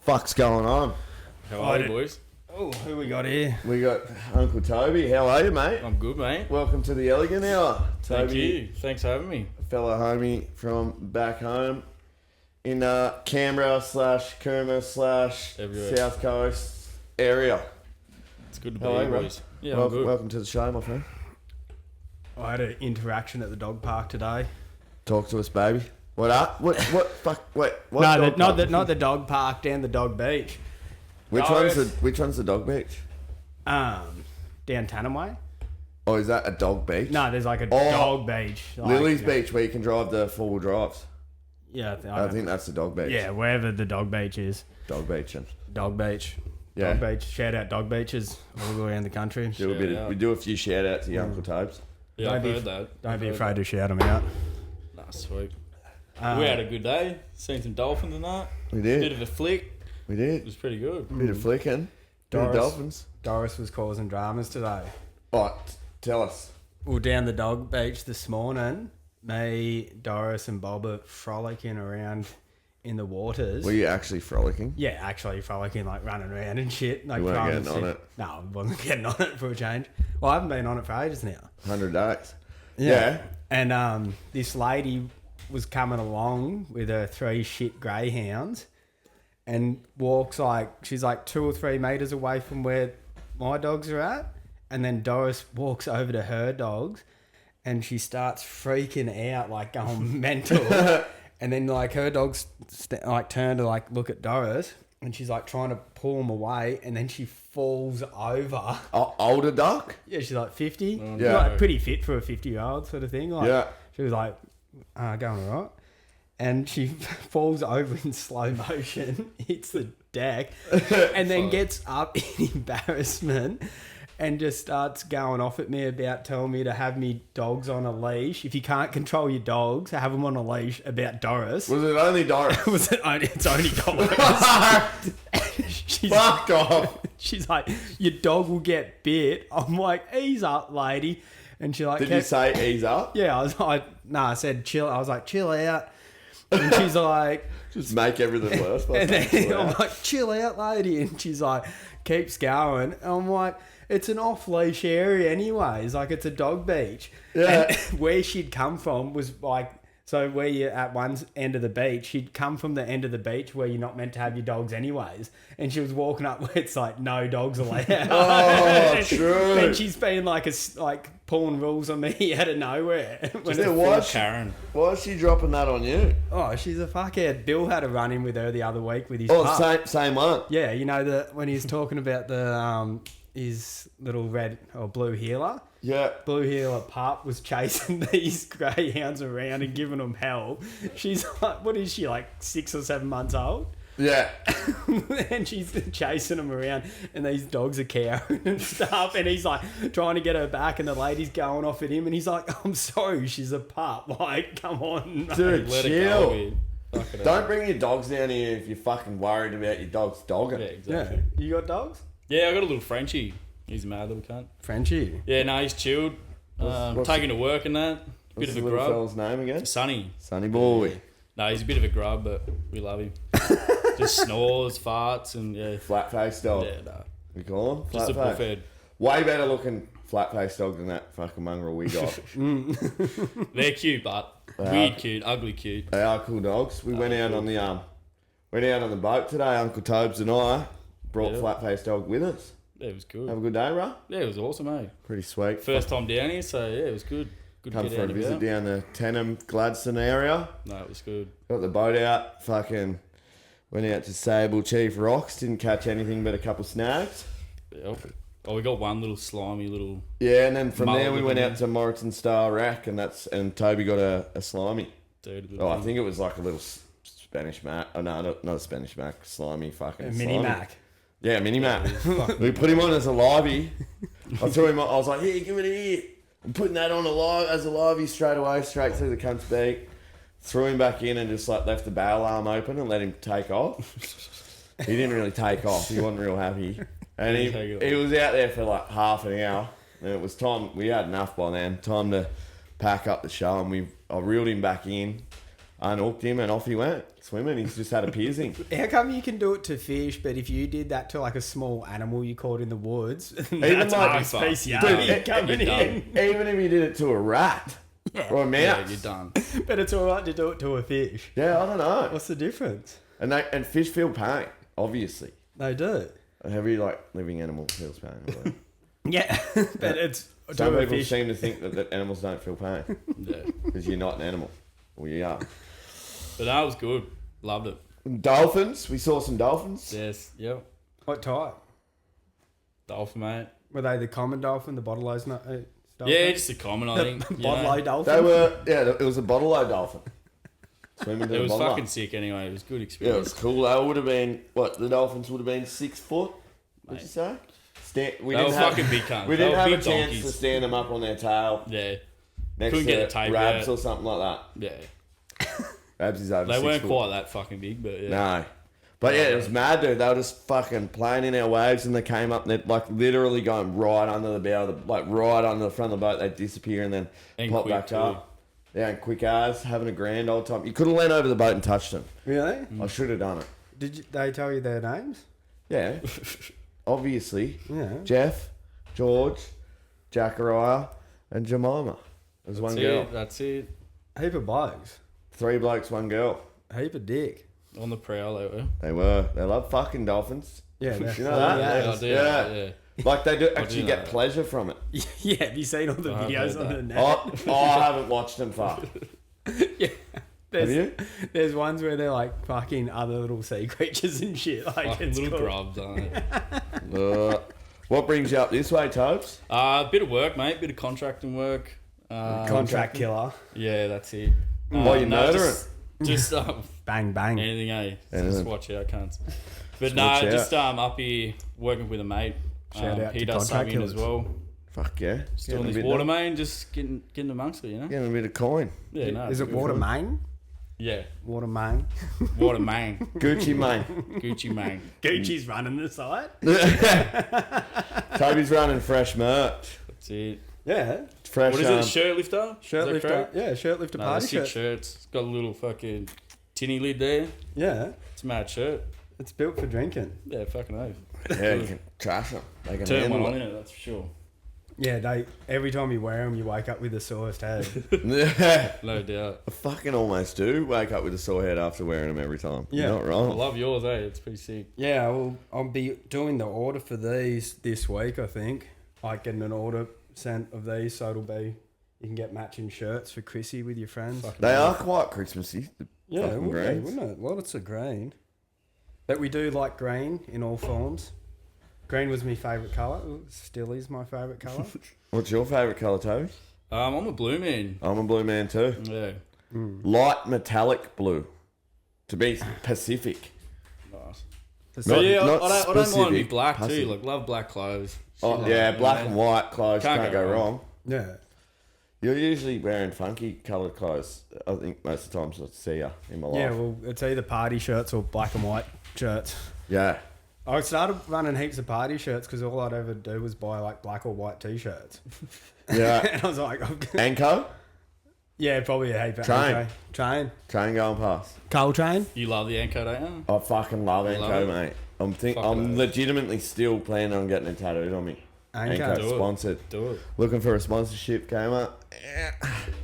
fuck's going on? How are you, boys? Oh, who we got here? We got Uncle Toby. How are you, mate? I'm good, mate. Welcome to the Elegant Hour. Thank Toby, you. Thanks for having me. a fellow homie from back home in Canberra / Cooma / Everywhere. South Coast area. It's good to be How are here, you, bro? boys. Yeah, I'm good. Welcome to the show, my friend. I had an interaction at the dog park today. Talk to us, baby. What up? What? Fuck? Wait. What No, dog not park? the dog park, down the dog beach. Which one's the dog beach? Down Tannum Way. Oh, is that a dog beach? No, there's like a Oh, dog beach. Like, Lily's Beach, where you can drive the four-wheel drives. Yeah, I think that's the dog beach. Yeah, wherever the dog beach is. Dog beaching. Dog beach. Yeah. Dog beach. Shout out dog beaches all around the country. We do a few shout outs to your Uncle Tobes. Yeah, I've heard that. Don't be afraid to shout them out. Nah, sweet. We had a good day. Seen some dolphins and that. We did. Bit of a flick. We It did. was pretty good. Bit of flicking. Bit of Doris. dolphins. Doris was causing dramas today. Oh, tell us. Well, down the dog beach this morning, me, Doris and Bob are frolicking around in the waters. Were you actually frolicking? Yeah, actually frolicking, like running around and shit. Like You weren't trying getting to on see- it? No, I wasn't getting on it for a change. Well, I haven't been on it for ages now. 100 days. Yeah. And this lady was coming along with her 3 shit greyhounds and walks she's like 2 or 3 meters away from where my dogs are at. And then Doris walks over to her dogs and she starts freaking out, like going mental. And then like her dogs turn to like look at Doris and she's like trying to pull them away and then she falls over. Older duck? Yeah, she's like 50. Oh, Yeah. Like pretty fit for a 50-year-old sort of thing. Like, Yeah. she was like, going all right. And she falls over in slow motion, hits the deck, and then gets up in embarrassment and just starts going off at me about telling me to have me dogs on a leash. If you can't control your dogs, have them on a leash about Doris. Was it only Doris? It's only Doris. Fuck off. She's like, your dog will get bit. I'm like, ease up, lady. And she like, Did you say ease up? yeah, I was like, no, I said chill. I was like, chill out. And she's like, Just make everything worse. and then Chill I'm out. like, chill out, lady. And she's like, keeps going. And I'm like, it's an off leash area anyways. Like, it's a dog beach. Yeah. And where she'd come from was like, so where you're at one end of the beach, she'd come from the end of the beach where you're not meant to have your dogs anyways. And she was walking up where it's like, no dogs allowed. Oh, true. And she's been like pulling rules on me out of nowhere. When Yeah, it- why, Karen. why is she dropping that on you? oh, she's a fuckhead. Bill had a run in with her the other week with his Oh, pup. same one. Yeah, you know when he's talking about the his little red or blue heeler. Yeah. Blue heeler pup was chasing these greyhounds around and giving them hell. She's like, what is she, like 6 or 7 months old? Yeah. And she's chasing them around and these dogs are cowering and stuff and he's like trying to get her back and the lady's going off at him and he's like, I'm sorry, she's a pup. Like, come on, mate. Dude, Let it chill. go, dude. Fuck it Don't up. bring your dogs down here if you're fucking worried about your dog's dogging. Yeah, Yeah. exactly. You got dogs? Yeah, I got a little Frenchie. He's mad little cunt. Frenchie. Yeah, no, he's chilled. What's Taking to work and that. What's Bit the of a little grub. fella's name again? Sunny. Sonny boy. No, he's a bit of a grub, but we love him. Just snores, farts, and yeah. Flat face dog. Yeah, no. We call him? Just a Flat face. buffhead. Way better looking flat face dog than that fucking mongrel we got. They're cute, but weird cute, ugly cute. They are cool dogs. We went out on the boat today, Uncle Tobes and I. Brought Yeah. flat face dog with us. Yeah, it was good. Have a good day, bro. Yeah, it was awesome, eh? Pretty sweet. First time down here, so yeah, it was good. Good Come to get for a out and visit about. down the Tennum, Gladstone area. No, it was good. Got the boat out. Fucking went out to Sable Chief Rocks. Didn't catch anything but a couple snags. Yeah. Oh, we got one little slimy little. Yeah, and then from Mullet there we went looking out to Morrison Star Rack, and Toby got a slimy. Dirty Oh, little I thing. think it was like a little Spanish Mac. Oh no, not a Spanish Mac. Slimy fucking A mini slimy. Mac. Yeah, mini Mac. We put him on as a livey. I threw him on. I was like, here, give it here. I'm putting that on as a livey straight away, straight through the cunt's beak. Threw him back in and just like left the bail arm open and let him take off. He didn't really take off. He wasn't real happy. And he was out there for like half an hour. And it was time. We had enough by then. Time to pack up the show. And I reeled him back in. unhooked him, and off he went swimming. He's just had a piercing. How come you can do it to fish, but if you did that to like a small animal you caught in the woods, Even that's like- like species Dude, coming you're in. Even if you did it to a rat or a mouse. Yeah, you're done. But it's alright to do it to a fish. Yeah, I don't know. What's the difference? And fish feel pain, obviously. They do. Every living animal feels pain. I believe. Yeah, but it's Some to a people fish. seem to think that animals don't feel pain Yeah. because you're not an animal. Well, you are. But that was good. Loved it. Dolphins. We saw some dolphins. Yes. Yep. What type? Dolphin, mate. Were they the common dolphin, the bottlenose dolphin? Yeah, just a common, I think. you know. Bottle dolphin? They were. Yeah, it was a bottle-o dolphin. Swimming to It the was bottle-o. fucking sick anyway. It was a good Yeah, it experience. was cool. They would have been what? The dolphins would have been 6 foot. What'd you say? We They were didn't have, fucking big cunts. we They didn't were have a big chance donkeys. to stand them up on their tail Yeah. next Couldn't to get the tape Rabs out. or something like Yeah. that. Rabs is over They 6 weren't foot. quite that fucking big, but yeah. No. But yeah, it was mad, dude. They were just fucking playing in our waves, and they came up and they're like literally going right under the bow, like right under the front of the boat. They disappear and then And pop quick back too. up. Yeah, and quick as, having a grand old time. You could have leaned over the boat and touched them. Really? I should have done it. Did they tell you their names? Yeah, obviously. Yeah. Jeff, George, Jacariah, and Jemima. There's one girl. That's it. Heap of blokes. 3 blokes, 1 girl. Heap of dick. On the prowl, they were. They were. They love fucking dolphins. Yeah, You they're know that? funny Yeah, I as. do. Yeah. Yeah. Like they do I actually do get know that. pleasure from it. Yeah, have you seen all the I've videos heard on the that. net? I haven't watched them far. Yeah. Have you? There's ones where they're like fucking other little sea creatures and shit. Like Fucking it's little cool. grubs, aren't they? What brings you up this way, Tobes? Bit of work, mate. Bit of contracting work. Contract killer. Yeah, that's it. Why you murdering? Just Bang bang. anything, eh? Anything. Just watch out, cunts. But watch out. just up here working with a mate. Shout out he to does contract something as killers. well. Fuck yeah. Just doing this water main, just getting amongst it, you know? Getting a bit of coin. Yeah, no. Is it good. water main? Yeah, Water main. water main. Gucci, mate. Gucci main. Gucci's running the site. Toby's running fresh merch. That's it. Yeah. Fresh, What is it? A shirt lifter? Shirt Is that lifter. correct? Yeah, shirt lifter No, party that's sick shirt. shirts. It's got a little fucking tinny lid there. Yeah. It's a mad shirt. It's built for drinking. Yeah, fucking oath. Yeah, you can trash them. They can Turn one handle on it. in it, that's for sure. Yeah, they every time you wear them, you wake up with a sorest head. Yeah. No doubt. I fucking almost do wake up with a sore head after wearing them every time. Yeah. You're not I wrong. love yours, eh? It's pretty sick. Yeah, well, I'll be doing the order for these this week, I think. Like getting an order sent of these, so it'll be you can get matching shirts for Chrissy with your friends. Fucking They are oath. quite Christmassy. Yeah, it fucking would be, greens. wouldn't it? Well, it's a green. But we do like green in all forms. Green was my favourite colour. Still is my favourite colour. What's your favourite colour, Toby? I'm a blue man. I'm a blue man too. Yeah. Light metallic blue. To be Pacific. Nice. The So Not- yeah, not I don't mind me specific, black passive. too. Like love black clothes. Oh, Shit yeah, like black that, and you know? white clothes can't go wrong. yeah. You're usually wearing funky coloured clothes. I think most of the times I see you in my life. Yeah, well, it's either party shirts or black and white shirts. Yeah. I started running heaps of party shirts because all I'd ever do was buy like black or white t-shirts. Yeah. And I was like, Anko? yeah, probably a heap of Train. okay. Train. Train going past. Coal train. You love the Anko, don't you? I fucking love You Anko, love it? mate. Fucking I'm oath. legitimately still planning on getting it tattooed on me. Anko. Do it. sponsored. Do it. Looking for a sponsorship, came up.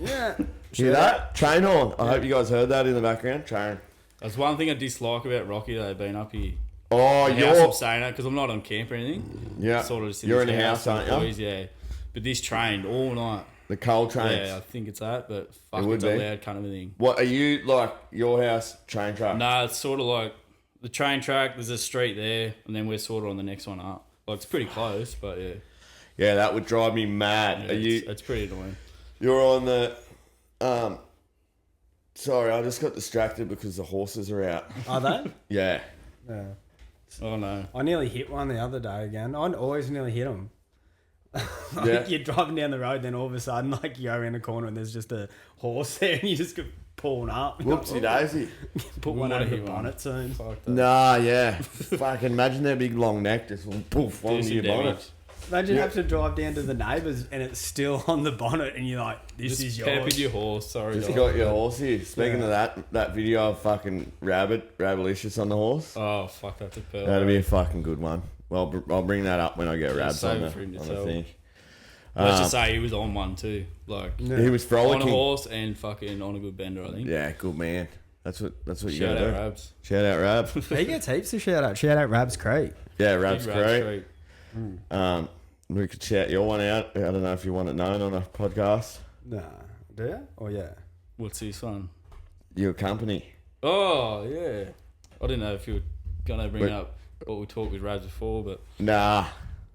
Yeah. Hear that? Train horn. I hope you guys heard that in the background. Train. That's one thing I dislike about Rocky though, being up here. Oh, The house, you're... I'm saying that because I'm not on camp or anything. Yeah. Sort of just You're in this a house, with aren't the you? boys, yeah. But this trained all night. The coal trains. Yeah, I think it's that, but fuck, would it's a be. loud kind of a thing. What, are you like your house train track? No, it's sort of like the train track, there's a street there, and then we're sort of on the next one up. Like, it's pretty close, but yeah. Yeah, that would drive me mad. Yeah, Are you... it's pretty annoying. You're on the... Sorry, I just got distracted because the horses are out. Are they? Yeah. Yeah. Oh no. I nearly hit one the other day again. I always nearly hit them. Like Yeah. you're driving down the road, then all of a sudden, like you go around a corner and there's just a horse there, and you just get pulling up. Whoopsie daisy. Put one Wouldn't over the hit one. bonnet soon. Fuck that. Nah, yeah. Fucking imagine their big long neck just poof Do onto some your bonnet. damage. Imagine having to drive down to the neighbours and it's still on the bonnet and you're like, this Just is peppered yours. your horse. Sorry, Just dog. got your horse here. Speaking of that video of fucking Rabbilicious on the horse. Oh fuck, that's a pearl. That'll be a fucking good one. Well, I'll bring that up when I get Rabs save on it for him to the tell. thing. Let's just say he was on one too. Like He was on a frolicking. horse and fucking on a good bender, I think. Yeah, good man. That's what you Shout gotta out do. Rabs. Shout out Rab. He gets heaps of shout out. Shout out Rabs Creek. Yeah, Rab's Big Rabs great. Street. We could shout your one out. I don't know if you want it known on a podcast. Nah. Do you? Oh, yeah. What's this one? Your company. Oh yeah. I didn't know if you were gonna bring Wait. up what we talked with Rabs before, but Nah.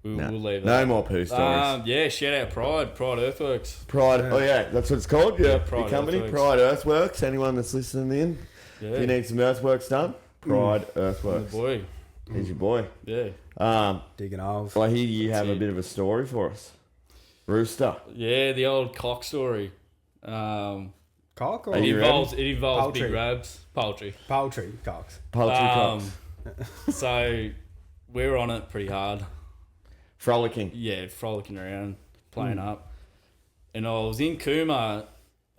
we'll Nah. leave No that. more poo stories. Yeah, shout out Pride Earthworks. Pride. Yeah. Oh yeah, that's what it's called. Yeah, Yeah, Pride your company, Earthworks. Pride Earthworks. Anyone that's listening in, Yeah, if you need some earthworks done, Pride Earthworks. boy. He's your boy. Yeah, Digging holes. I hear you That's have a it. bit of a story for us. Rooster. yeah, the old cock story. Cock or Are It you involves Poultry. big Rabs, poultry. poultry cocks? Poultry cocks. So we're on it pretty hard. Frolicking. Yeah, frolicking around, playing up. And I was in Cooma,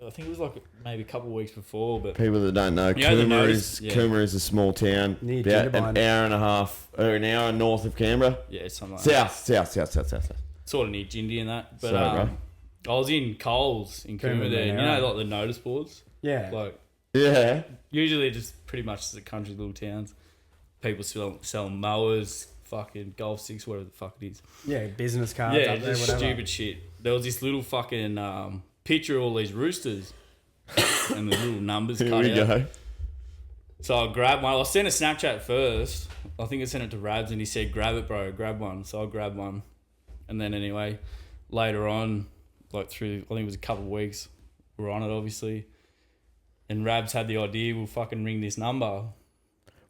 I think it was like maybe a couple of weeks before, but People that don't know, Yeah, the Cooma notice- is yeah. Cooma is a small town, Near about an Jindabyne. hour and a half, or an hour north of Canberra. yeah, something like that. South. Sort of near Jindy and that. But Sorry, I was in Coles in Cooma Cooma there, and you Manera. know, like the notice boards? Yeah. Like, Yeah. usually just pretty much just the country little towns. People selling mowers, fucking golf sticks, whatever the fuck it is. Yeah, business cards Yeah, up there, just whatever. stupid shit. There was this little fucking picture of all these roosters and the little numbers Here cut we out. go. So I grabbed one. I sent a Snapchat first. I think I sent it to Rabs and he said, grab it, bro, grab one. So I grabbed one. And then anyway, later on, like through, I think it was a couple of weeks, we're on it obviously. And Rabs had the idea, we'll fucking ring this number.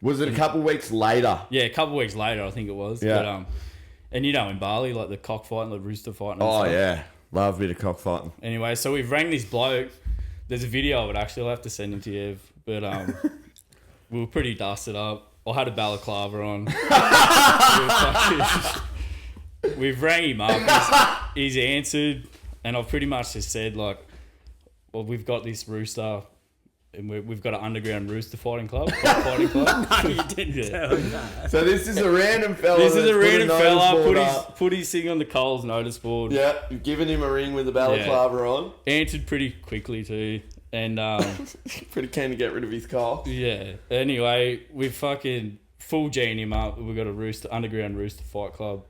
Was it a couple weeks later? Yeah, a couple of weeks later, I think it was. Yeah. But, and you know, in Bali, like the cockfight and the rooster fight and Oh stuff. yeah, love a bit of cockfighting. Anyway, so we've rang this bloke. There's a video of it actually. I'll have to send it to you. But we were pretty dusted up. I had a balaclava on. We've rang him up. He's answered, and I've pretty much just said like, well, we've got this rooster, and we've got an underground rooster fighting club. Fighting club. No, you didn't tell me that. So this is a random fella. This is that's a random put fella. notice Put board his up. put his thing on the Coles notice board. Yeah, you've given him a ring with the balaclava on. Answered pretty quickly too, and Pretty keen to get rid of his cock. yeah. Anyway, we fucking full G'ing him up. We've got a underground rooster fight club.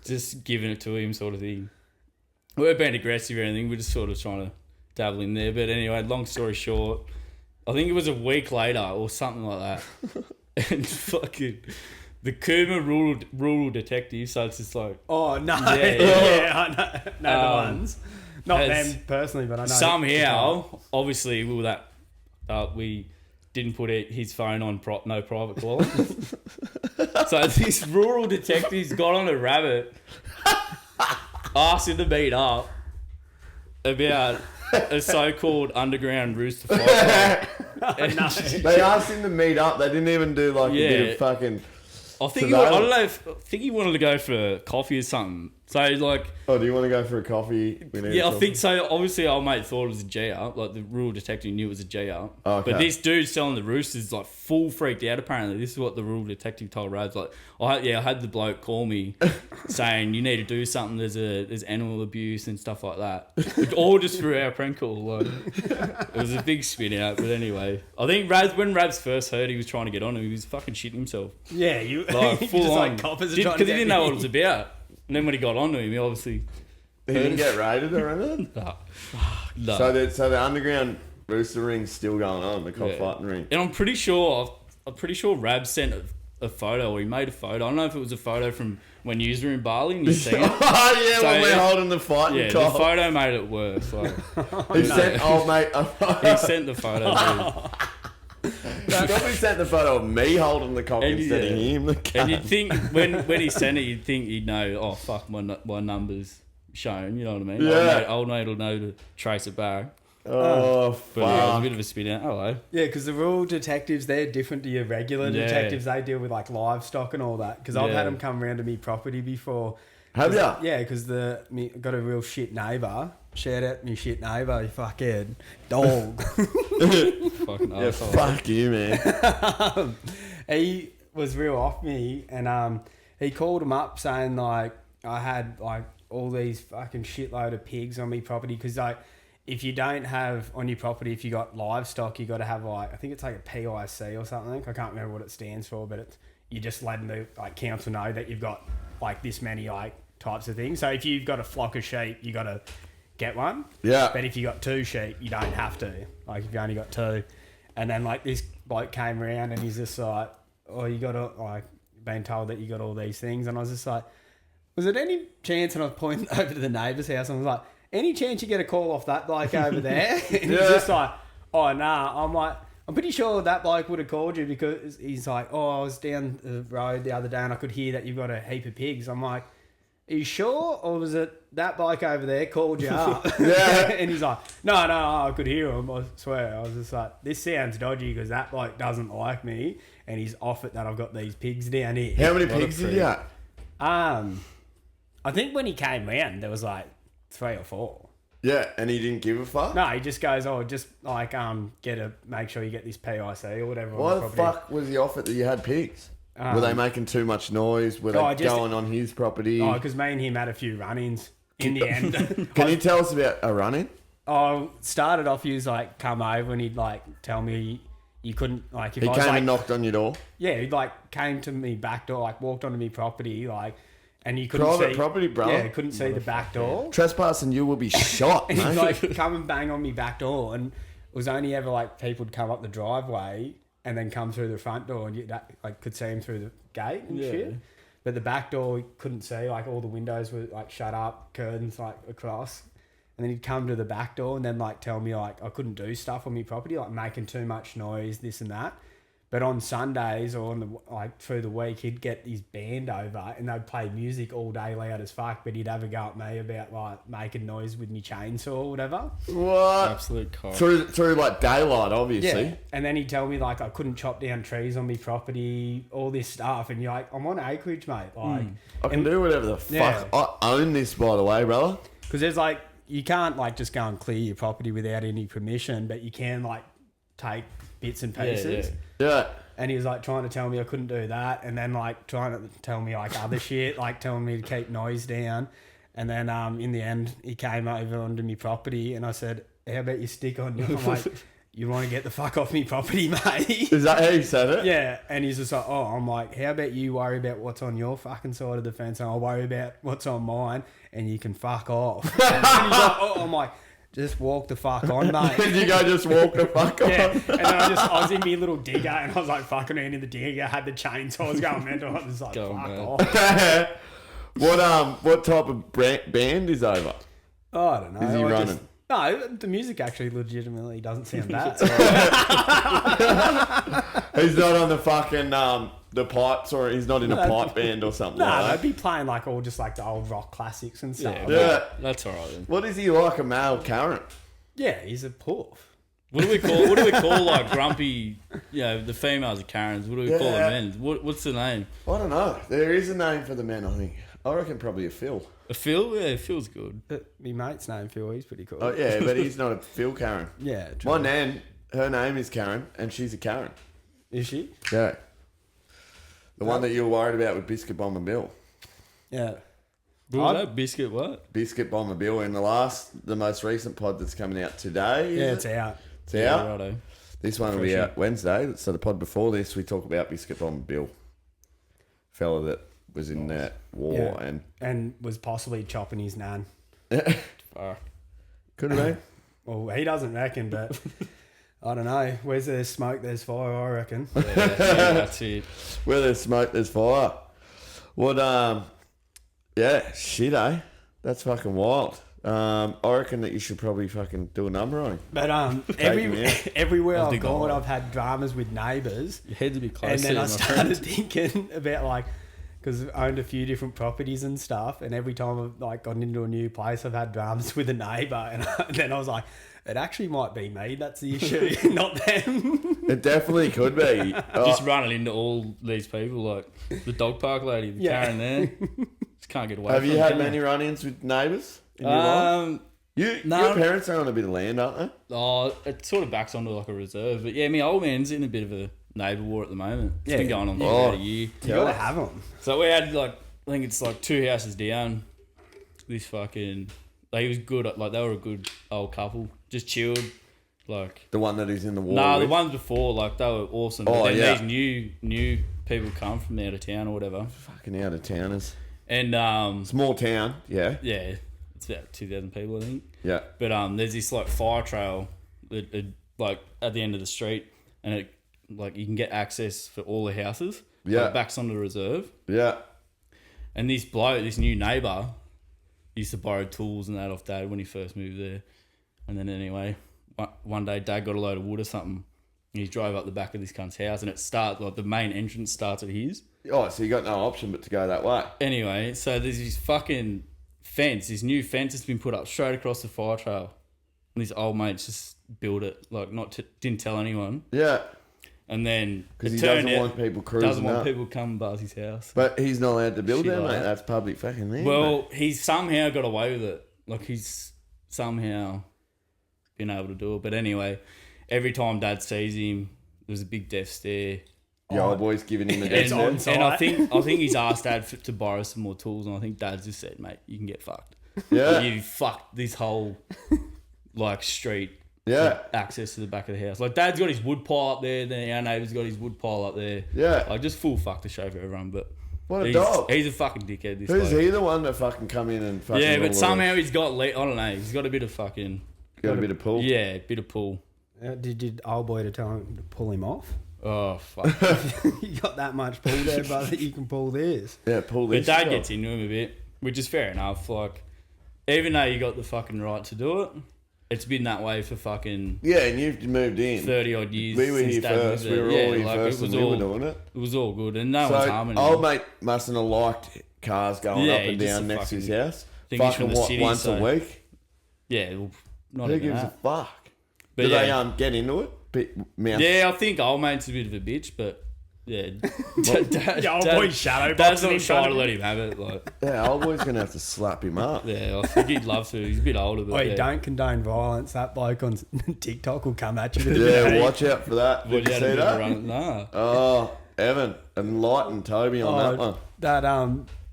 Just giving it to him, sort of thing. We weren't being aggressive or anything. We're just sort of trying to dabble in there. But anyway, long story short, I think it was a week later or something like that. And fucking the Cooma rural detective. So it's just like Oh, no. Yeah, Yeah, I know the ones. Not has- them personally, but I know. somehow, obviously, we didn't put his phone on no private caller. So this rural detective's got on a rabbit, asked him to meet up about a so-called underground rooster fight. And They asked him to meet up. They didn't even do like a bit Yeah. of fucking. I think So I don't that- know. I think he wanted to go for coffee or something. So like, Oh, do you want to go for a coffee? We need yeah, I some- think so. Obviously, our mate thought it was a G up. Like the rural detective knew it was a G up. Okay. But this dude selling the roosters like full freaked out. Apparently, this is what the rural detective told Rabs. Like, I had the bloke call me saying you need to do something. There's animal abuse and stuff like that. All just through our prank call. Like, it was a big spin out. But anyway, I think when Rabs first heard he was trying to get on him, he was fucking shitting himself. Yeah, you Like you full just on. like coppers are Because trying he to didn't get know me. what it was about. And then when he got onto him, he obviously. he didn't get raided or anything. No. So the underground rooster ring's still going on. The cockfighting ring. And I'm pretty sure Rab sent a photo, or he made a photo. I don't know if it was a photo from when you were in Bali and you seen it. Oh yeah, So, when we're yeah. holding the fighting Yeah, the cock. photo made it worse. Like, He sent old mate. he sent the photo. Dude. Probably sent the photo of me holding the cock And instead of yeah. him. The And cunt. you'd think when he sent it, you'd think he'd know. Oh fuck, my number's shown. You know what I mean? Yeah. Old mate will know to trace it back. Oh But yeah, it was a fuck! bit of a spin out. Hello. Yeah, because the rural detectives, they're different to your regular Yeah. detectives. They deal with like livestock and all that. Because I've Yeah. had them come round to me property before. Have ya? Yeah, because got a real shit neighbour. Shout out me shit neighbour, you fucking dog. Fucking Yeah, arsehole. fuck you, man. He was real off me, and he called him up saying like I had like all these fucking shitload of pigs on me property, because like if you don't have on your property, if you got livestock, you got to have like, I think it's like a PIC or something. I can't remember what it stands for, but you just letting the like council know that you've got like this many like types of things. So if you've got a flock of sheep, you got to get one. Yeah. But if you got 2 sheep, you don't have to. Like if you only got 2, and then like this bloke came around and he's just like, oh, you got to like been told that you got all these things, and I was just like, was it any chance? And I was pointing over to the neighbour's house, and I was like, any chance you get a call off that bloke over there? And he's just like, oh, nah. I'm like, I'm pretty sure that bloke would have called you, because he's like, oh, I was down the road the other day and I could hear that you've got a heap of pigs. I'm like, are you sure? Or was it that bloke over there called you up? Yeah. And he's like, no, I could hear him. I swear. I was just like, this sounds dodgy, because that bloke doesn't like me and he's off it that I've got these pigs down here. How many pigs did you have? I think when he came round, there was like 3 or 4. Yeah, and he didn't give a fuck? No, he just goes, oh, just like make sure you get this PIC or whatever. Why on the property. fuck was he off it that you had pigs? Were they making too much noise? Were they going on his property? Oh, because me and him had a few run-ins in the end. Can you tell us about a run-in? Oh, started off, he was like, come over, and he'd like tell me you couldn't, like, if He I was came like, and knocked on your door? yeah, he like came to me back door, like walked onto me property, like, and you couldn't Private see property, bro. Yeah, couldn't see the back door. Trespassing, you will be shot, And he'd mate. like come and bang on me back door, and it was only ever like people'd come up the driveway and then come through the front door, and you like could see him through the gate and shit. But the back door you couldn't see, like all the windows were like shut up, curtains like across. And then he'd come to the back door and then like tell me like I couldn't do stuff on my property, like making too much noise, this and that. But on Sundays or on the like through the week, he'd get his band over and they'd play music all day loud as fuck. But he'd have a go at me about like making noise with me chainsaw or whatever. What? Absolute cock. Through like daylight, obviously. Yeah. And then he'd tell me like I couldn't chop down trees on my property, all this stuff. And you're like, I'm on acreage, mate. Like, I can do whatever the Yeah. fuck. I own this, by the way, brother. because there's like you can't like just go and clear your property without any permission, but you can like take bits and pieces. Yeah. And he was like trying to tell me I couldn't do that, and then like trying to tell me like other shit, like telling me to keep noise down. And then in the end, he came over onto me property, and I said, "How about you stick on?" I'm like, "You want to get the fuck off me property, mate?" Is that how you said it? Yeah. And he's just like, "Oh," I'm like, "How about you worry about what's on your fucking side of the fence, and I'll worry about what's on mine, and you can fuck off." And he's like, "Oh," I'm like, "Just walk the fuck on, mate." Did you go just walk the fuck on? Yeah, and then I was in my little digger, and I was like fucking around in the digger, had the chainsaw, I was going mental. I was like, Go, fuck man. off. What type of band is over? Oh, I don't know. Is he running? No, the music actually legitimately doesn't sound bad. He's not on the fucking the pipes, or he's not in a pipe band or something No, like they'd be playing like all just like the old rock classics and stuff. Yeah, Yeah. that's alright then. What is he like, a male Karen? Yeah, he's a poof. What do we call like grumpy? You know, the females are Karens. What do we call the men? What's the name? I don't know. There is a name for the men, I think. I reckon probably a Phil. A Phil? Yeah, Phil's good. My mate's name Phil, he's pretty cool. Oh yeah, but he's not a Phil Karen. Yeah, true. My nan, her name is Karen, and she's a Karen. Is she? Yeah. The one that you were worried about with Biscuit Bomber Bill. Yeah. What was that? Biscuit what? Biscuit Bomber Bill in the most recent pod that's coming out today. Yeah, is it's out. It's out. Righto. This one will be out Wednesday. So the pod before this, we talk about Biscuit Bomber Bill, fella that was in that war And was possibly chopping his nan. Far. Could have been. Well, he doesn't reckon, but I don't know. Where's there's smoke, there's fire, I reckon. Yeah, that's it. Where there's smoke, there's fire. What? Yeah, shit, eh? That's fucking wild. I reckon that you should probably fucking do a number on him. But him out. everywhere Of the I've gone, guy. I've had dramas with neighbours. Your head to be close And to then you, I my started friend. thinking about like, because I've owned a few different properties and stuff, and every time I've like gotten into a new place, I've had dramas with a neighbour, and then I was like, it actually might be me that's the issue, not them. It definitely could be. Just running into all these people, like the dog park lady, the Yeah. Karen there. Just can't get away Have from you it, had can many you? run-ins with neighbours in your life? No. Your parents are on a bit of land, aren't they? Oh, it sort of backs onto like a reserve. But yeah, my old man's in a bit of a neighbour war at the moment. It's been going on for about a year. You gotta have them. So we had like, I think it's like 2 houses down. This fucking, like, he was good. Like, they were a good old couple. Just chilled. Like, The one that is in the war. nah, the with? ones before, like, they were awesome. Oh, But then yeah. these new people come from out of town or whatever. Fucking out of towners. And Small town, yeah. yeah, it's about 2,000 people, I think. Yeah. But there's this like fire trail that like at the end of the street, and it like you can get access for all the houses. Yeah. So it backs onto the reserve. Yeah. And this bloke, this new neighbour, used to borrow tools and that off Dad when he first moved there. And then anyway, one day Dad got a load of wood or something. And he drove up the back of this cunt's house, and it starts like the main entrance starts at his. Oh, so you got no option but to go that way. Anyway, so there's this fucking fence, this new fence that's been put up straight across the fire trail. And these old mates just built it, like didn't tell anyone. Yeah. And then Because it he turned doesn't out, want people cruising doesn't want up. people coming past his house. But he's not allowed to build Shit there, like mate. that. That's public fucking land. Well, mate. he's somehow got away with it. Like, he's somehow been able to do it. But anyway, every time Dad sees him, there's a big death stare. The old boy's giving him a And, death and I think he's asked Dad to borrow some more tools, and I think Dad's just said, mate, you can get fucked. Yeah. Like, you fucked this whole like street. Yeah. Access to the back of the house. Like, Dad's got his wood pile up there, then our neighbour's got his wood pile up there. Yeah. Like, just full fuck to show for everyone, but What a he's, dog. he's a fucking dickhead, this Who's bloke. he the one that fucking come in and fucking... Yeah, all but the- somehow he's got, I don't know, he's got a bit of fucking... Got a bit of pull. Yeah, bit of pull. Did old boy to tell him to pull him off? Oh, fuck. You got that much pull there, brother, you can pull this. Yeah, pull But this. Dad shit gets off. into him a bit, which is fair enough. Like, even though you got the fucking right to do it, it's been that way for fucking Yeah, and you've moved in. 30 odd years. We were since here Dad moved first. there. We were Yeah, all here like, first it was and we all, were doing it. It was all good, and no one's So, harming him. old mate mustn't have liked cars going Yeah, up and he just down a next to his fucking- house. think he's from Fucking the what, city, once so- a week? Yeah, well, not Who even gives a that. fuck? But Do yeah. they get into it? Bit mouth. Yeah, I think old mate's a bit of a bitch, but yeah, Yeah, old boy's shadow Dad's boxing in not front trying of to let him have it. Like, Yeah, old boy's gonna have to slap him up. yeah, I think he'd love to. He's a bit older, but Oh, you yeah. don't condone violence. That bloke on TikTok will come at you with a bit of Yeah, heat. watch out for that. Well, Did you had a see bit of a that? run- Nah. Oh, Evan, enlighten Toby on that one. That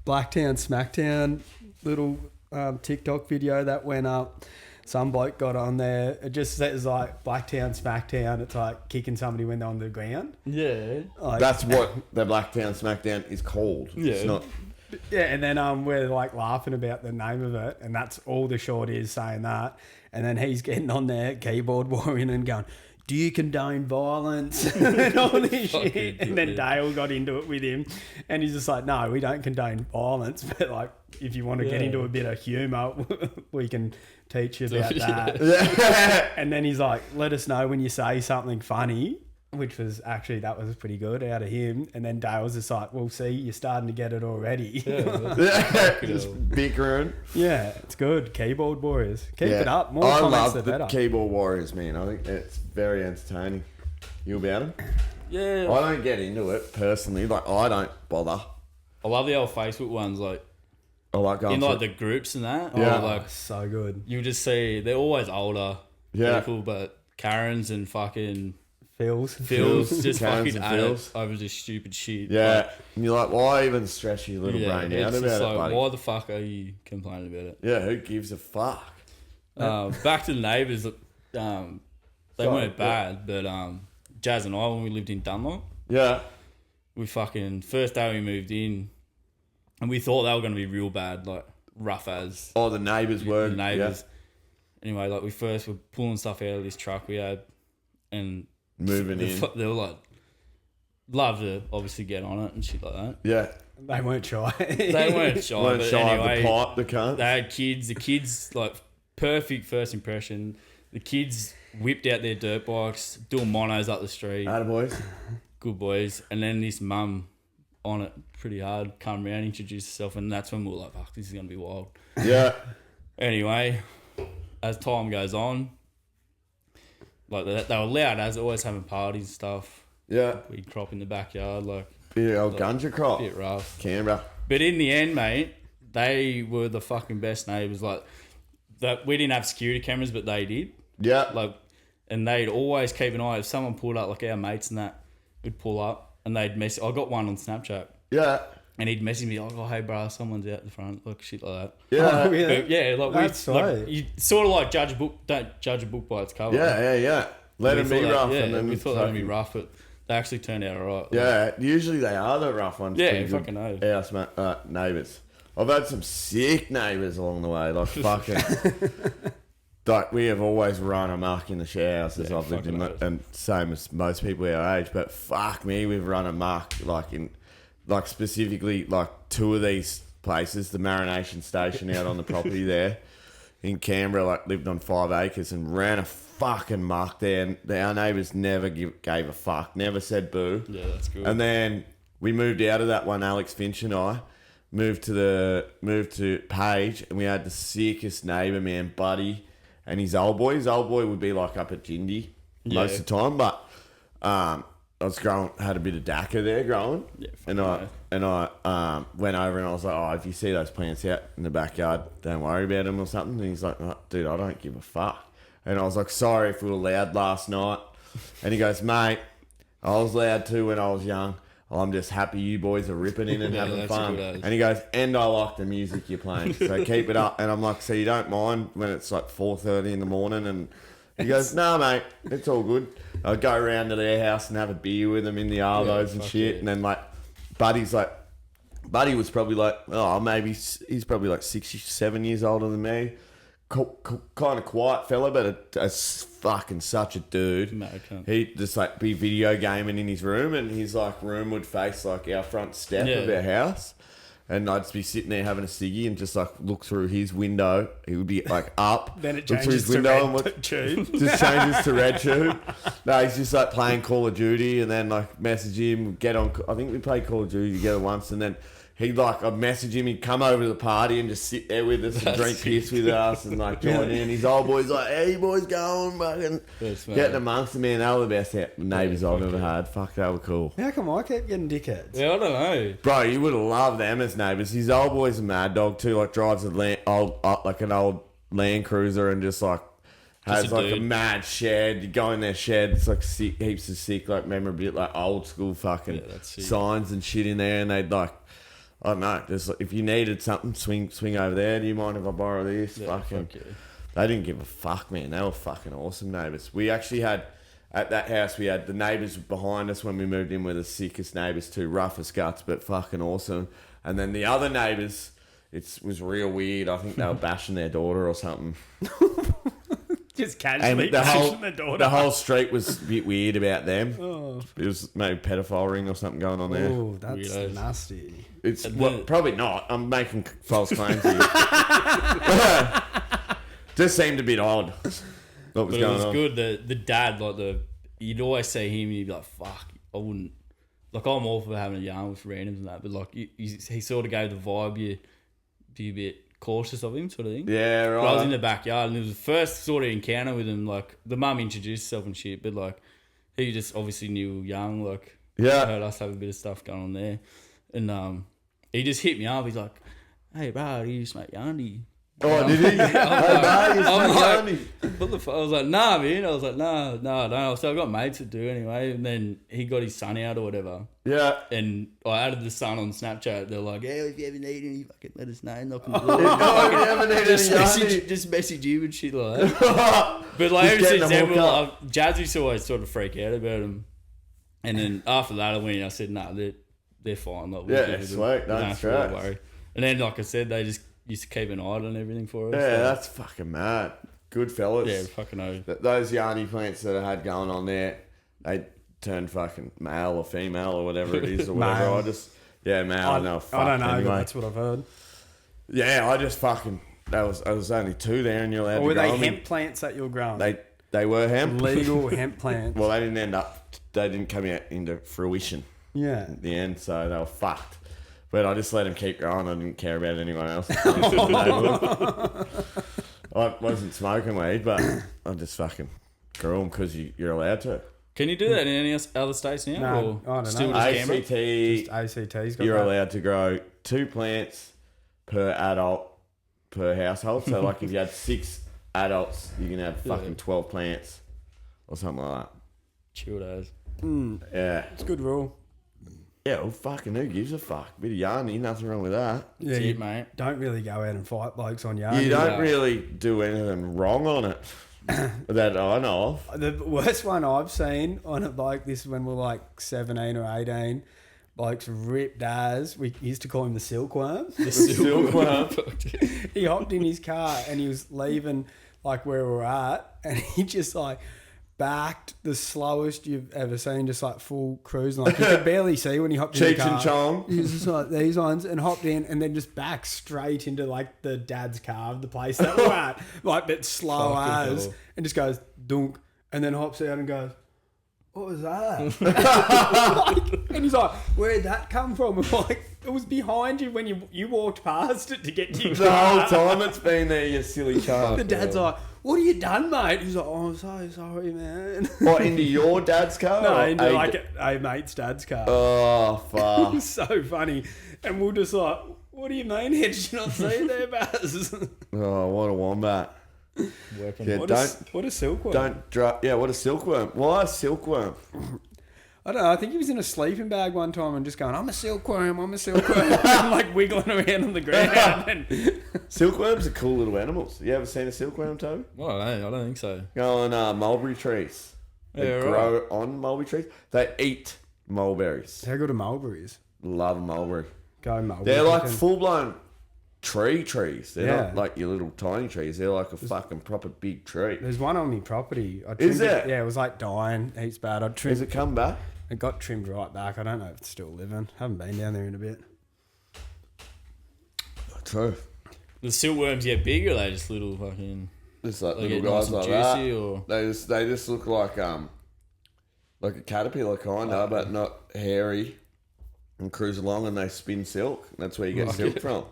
Blacktown Smacktown little TikTok video that went up. Some bloke got on there. It just says like Blacktown Smacktown. It's like kicking somebody when they're on the ground. Yeah. Like, That's what the Blacktown Smackdown is called. Yeah. It's not. yeah, and then we're like laughing about the name of it, and that's all the short is saying that. And then he's getting on there, keyboard warring and going, "Do you condone violence?" and all this Fucking shit. And then dickhead. Dale got into it with him, and he's just like, "No, we don't condone violence, but like, if you want to get Yeah. into a bit of humour, we can teach you about Yeah. that." And then he's like, "Let us know when you say something funny." Which was actually, that was pretty good out of him. And then Dale was just like, "Well, see, you're starting to get it already." Just bickering. Yeah, it's good. Keyboard warriors. Keep Yeah. it up. More I comments, love the the better. keyboard warriors, man. I think it's very entertaining. You about them? Yeah. I don't get into it personally. Like, I don't bother. I love the old Facebook ones, like I like going in for like the groups and that. Yeah. Or, like So good. you just see they're always older Yeah. people, but Karens and fucking Feels. Phils just Karens fucking and at Phils. it over just stupid shit. Yeah. And you're like, why even stress your little brain out it's about just it, like, buddy? why the fuck are you complaining about it? Yeah, who gives a fuck? Back to the neighbours, they Sorry, weren't bad, but Jazz and I, when we lived in Dunlop, Yeah. we fucking, first day we moved in, and we thought they were going to be real bad, like rough as Oh, the neighbours were. the neighbours. Anyway, like we first were pulling stuff out of this truck we had, and Yeah. Moving in. they were like, love to obviously get on it and shit like that. Yeah. They weren't shy. They weren't shy, Weren't but shy anyway, of the pipe, the cunt. they had kids. The kids, like, perfect first impression. The kids whipped out their dirt bikes, doing monos up the street. Attaboys. Good boys. And then this mum on it pretty hard, come around, introduce herself, and that's when we were like, fuck, this is going to be wild. Yeah. Anyway, as time goes on, like, they were loud as always, having parties and stuff. Yeah. We'd crop in the backyard, like, Bit of old gunja crop. a bit rough. Canberra. But in the end, mate, they were the fucking best neighbours. Like, that we didn't have security cameras, but they did. Yeah. Like, and they'd always keep an eye. If someone pulled up, like our mates and that would pull up, and they'd message. I got one on Snapchat. Yeah. And he'd message me like, "Oh, hey, bro, someone's out the front," like shit like that. Yeah. Oh, yeah. But yeah, like That's like, right. you sort of like judge a book. Don't judge a book by its cover. Yeah. Let We them be thought that- rough. Yeah, and then we thought they'd be fucking- rough, but they actually turned out alright. Yeah, usually they are the rough ones. Yeah, pretty good fucking know. House neighbours. I've had some sick neighbours along the way, like fucking. Like we have always run amok in the share houses I've lived in, and same as most people our age. But fuck me, we've run amok like specifically like two of these places, the marination station out on the property there in Canberra, like lived on 5 acres and ran a fucking muck there. And our neighbours never gave a fuck, never said boo. Yeah, that's good. And then we moved out of that one, Alex Finch and I moved to Page, and we had the sickest neighbour, man, Buddy, and his old boy. His old boy would be like up at Jindy most of the time, but I was had a bit of dakka there growing, and I went over and I was like, "Oh, if you see those plants out in the backyard, don't worry about them or something." And he's like, "Oh, dude, I don't give a fuck." And I was like, "Sorry if we were loud last night." And he goes, "Mate, I was loud too when I was young. I'm just happy you boys are ripping in and having fun." And he goes, "And I like the music you're playing, so keep it up." And I'm like, "So you don't mind when it's like 4:30 in the morning?" And he goes, "No, mate, it's all good." I'd go around to their house and have a beer with them in the Arvos and shit. Yeah. And then like, Buddy was probably like, maybe he's probably like 7 years older than me. Kind of quiet fella, but a fucking such a dude. He'd just like be video gaming in his room, and his like room would face like our front step of our house, and I'd just be sitting there having a ciggy and just like look through his window. He would be like up, then it look through changes his window to red tube. just changes to red tube. No, he's just like playing Call of Duty, and then like message him, get on. I think we played Call of Duty together once, and then I'd message him, he'd come over to the party and just sit there with us and drink piss with us and like join in. His old boy's like, "Hey, you boys going?" Fucking getting amongst them, man. They were the best neighbours I've ever had. Fuck, they were cool. How come I kept getting dickheads? Yeah, I don't know. Bro, you would have loved them as neighbours. His old boy's a mad dog too, like drives an old Land Cruiser and just like has like a mad shed. You go in their shed, it's like heaps of sick, like memorabilia, like old school fucking signs and shit in there, and they'd like, I don't know, just like, if you needed something, swing over there. Do you mind if I borrow this? Yeah, They didn't give a fuck, man. They were fucking awesome neighbours. We actually had, at that house, we had the neighbours behind us when we moved in were the sickest neighbours too, rough as guts, but fucking awesome. And then the other neighbours, it was real weird. I think they were bashing their daughter or something. Just casually bashing their daughter. The whole street was a bit weird about them. Oh. It was maybe pedophile ring or something going on there. Oh, that's nasty. It's probably not. I'm making false claims here. Just seemed a bit odd. What was going on? Good. The dad, like you'd always see him, and you'd be like, "Fuck, I wouldn't." Like, I'm all for having a yarn with randoms and that, but like he sort of gave the vibe you'd be a bit cautious of him, sort of thing. Yeah, right. But I was in the backyard, and it was the first sort of encounter with him. Like, the mum introduced herself and shit, but like he just obviously knew we were young. Like, heard us have a bit of stuff going on there, and he just hit me up. He's like, "Hey, bro, do you smoke yarny?" Oh, did he? What the fuck? I was like, "Nah, man." I was like, "Nah, I don't." So I got mates that do anyway, and then he got his son out or whatever. Yeah. And I added the son on Snapchat. They're like, "Hey, if you ever need any, fucking let us know. Knock on the door." Just message you and shit like that. But like ever since then, Jazzy's always sort of freak out about him. And then after that, I went and I said, "Nah, they're fine." Like, sweet. Don't worry. And then, like I said, they just used to keep an eye on everything for us. Yeah, that's fucking mad. Good fellas. Yeah, fucking know. Those yarny plants that I had going on there, they turned fucking male or female or whatever it is or whatever. Male. I don't know, anyway. But that's what I've heard. Yeah, I just fucking, I was only 2 there and you're allowed to grow them. Were they hemp plants that you're growing? They were hemp. Legal hemp plants. Well, they didn't come out into fruition. Yeah. At the end, so they were fucked. But I just let them keep growing. I didn't care about anyone else. I wasn't smoking weed, but I just fucking grew them because you're allowed to. Can you do that in any other states now? No, or I don't still know. Just Canberra? ACT's got you're allowed to grow 2 plants per adult per household. So like if you had 6 adults, you can have fucking 12 plants or something like that. Chilled as. Yeah. It's a good rule. Yeah, well, fucking who gives a fuck? Bit of yarny, nothing wrong with that. Yeah, That's you it, mate. don't really go out and fight blokes on yard. You don't No. really do anything wrong on it that I know of. The worst one I've seen on a bloke, this is when we were like 17 or 18, bloke's ripped as, we used to call him the silkworm. The silkworm. He hopped in his car and he was leaving like where we were at, and he just like backed the slowest you've ever seen, just like full cruising. Like you could barely see when he hopped in the Cheech car. and Chong. He was just like these ones and hopped in and then just backed straight into like the dad's car of the place that we're at. Like but slow Fucking as hell. and just goes dunk and then hops out and goes, what was that? And he's like, where'd that come from? I'm like, it was behind you when you walked past it to get to your The whole car. time it's been there, you silly child. The dad's like, what have you done, mate? He's like, oh, I'm so sorry, man. What, into your dad's car? No, or into a- like a mate's dad's car. Oh, It fuck. was so funny. And we're just like, what do you mean? Did you not see it there, Baz? Oh, what a wombat. Working. Yeah, What a silkworm. don't drop. Yeah, what a silkworm. Why a silkworm? I don't know. I think he was in a sleeping bag one time and just going, I'm a silkworm, I'm a silkworm. And like wiggling around on the ground. And Silkworms are cool little animals. You ever seen a silkworm, Toby? Well, I don't think so. Go on mulberry trees. They Yeah, grow on mulberry trees. They eat mulberries. how good are mulberries? Love mulberry. Go mulberry. They're like picking. full-blown trees. They're Yeah. not like your little tiny trees. They're like a fucking proper big tree. There's one on my property. I Is trimmed it. there? Yeah, it was like dying. Heaps bad. I Has trimmed it come back? it. Got trimmed right back. I don't know if it's still living. Haven't been down there in a bit. True. The silkworms get big, or they just little fucking Just like they little get nice guys and like juicy, that. or They just look like a caterpillar kind of, but not hairy, and cruise along and they spin silk. That's where you get silk from.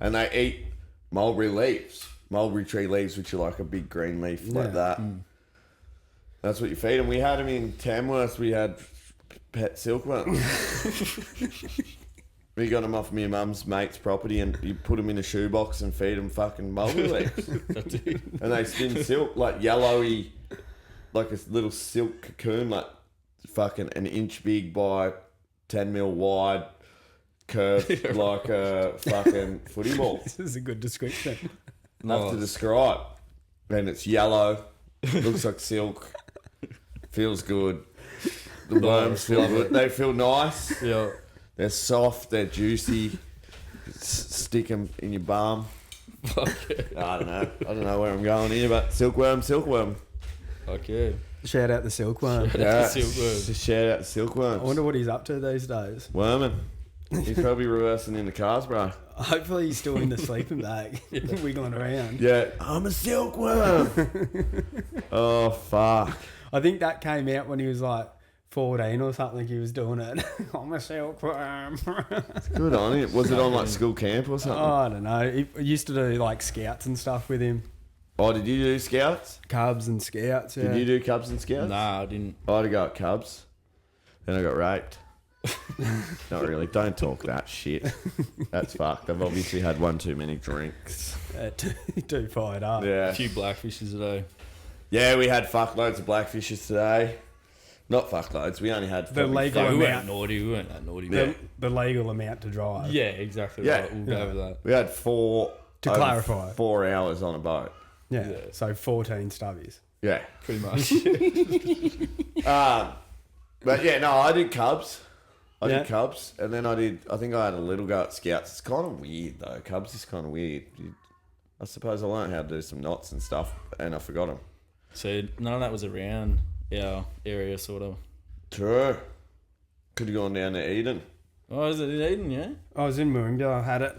And they eat mulberry leaves, mulberry tree leaves, which are like a big green leaf like that. That's what you feed them. We had them in Tamworth. We had pet silkworms. We got them off my mum's mate's property, and you put them in a shoebox and feed them fucking mulberry leaves. that's it. And they spin silk, like yellowy, like a little silk cocoon, like fucking an inch big by 10 mil wide, curved like a fucking footy ball. This is a good description. Enough to describe. And it's yellow, looks like silk, feels good. The worms feel good. They feel nice. Yeah. They're soft, they're juicy. Stick them in your bum. Fuck yeah. I don't know where I'm going here, but silkworm. Fuck yeah. Shout out the silkworm. Yeah, Silkworm. just shout out to silkworms. I wonder what he's up to these days. Worming. He's probably reversing in the cars, bro. Hopefully he's still in the sleeping bag, wiggling around. Yeah, I'm a silkworm. Oh, fuck. I think that came out when he was like 14 or something. He was doing it. I'm a silkworm. Good on him. Was it on like school camp or something? Oh, I don't know. He used to do like scouts and stuff with him. Oh, did you do scouts? Cubs and scouts, yeah. Did you do Cubs and scouts? Nah, I didn't. I had to go at Cubs. Then I got raped. Not really. Don't talk that shit. That's fucked. I've obviously had one too many drinks. Too fired up. A Yeah. few blackfishes today. Yeah, we had fuckloads of blackfishes today. Not fuckloads. We only had The probably legal We amount. weren't naughty. We weren't that naughty. Yeah. The legal amount to drive. Yeah, exactly. Yeah. Right. We'll go with that. We had four. To over clarify. 4 hours on a boat. Yeah. Yeah. So 14 stubbies. Yeah. Pretty much. But yeah, no, I did Cubs. I Yeah. did Cubs, and then I think I had a little go at Scouts. It's kind of weird though. Cubs is kind of weird. I suppose I learned how to do some knots and stuff, and I forgot them. So none of that was around our area, sort of. True. Could have gone down to Eden. Oh, is it in Eden? Yeah. I was in Moonga, I had it.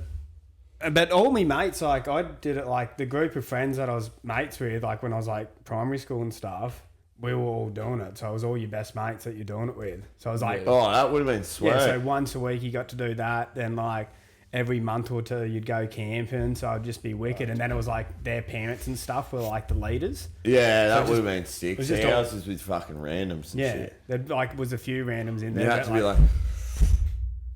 But all my mates, like, I did it, like, the group of friends that I was mates with, like, when I was, like, primary school and stuff, we were all doing it. So it was all your best mates that you're doing it with. So I was like, Oh, that would have been sweet. yeah, so once a week you got to do that. Then, like, every month or two you'd go camping. So I'd just be wicked. And then it was, like, their parents and stuff were, like, the leaders. Yeah, that So would have been sick. was just Ours was with fucking randoms and Yeah. shit. There, like, was a few randoms in there. You had but, to be like,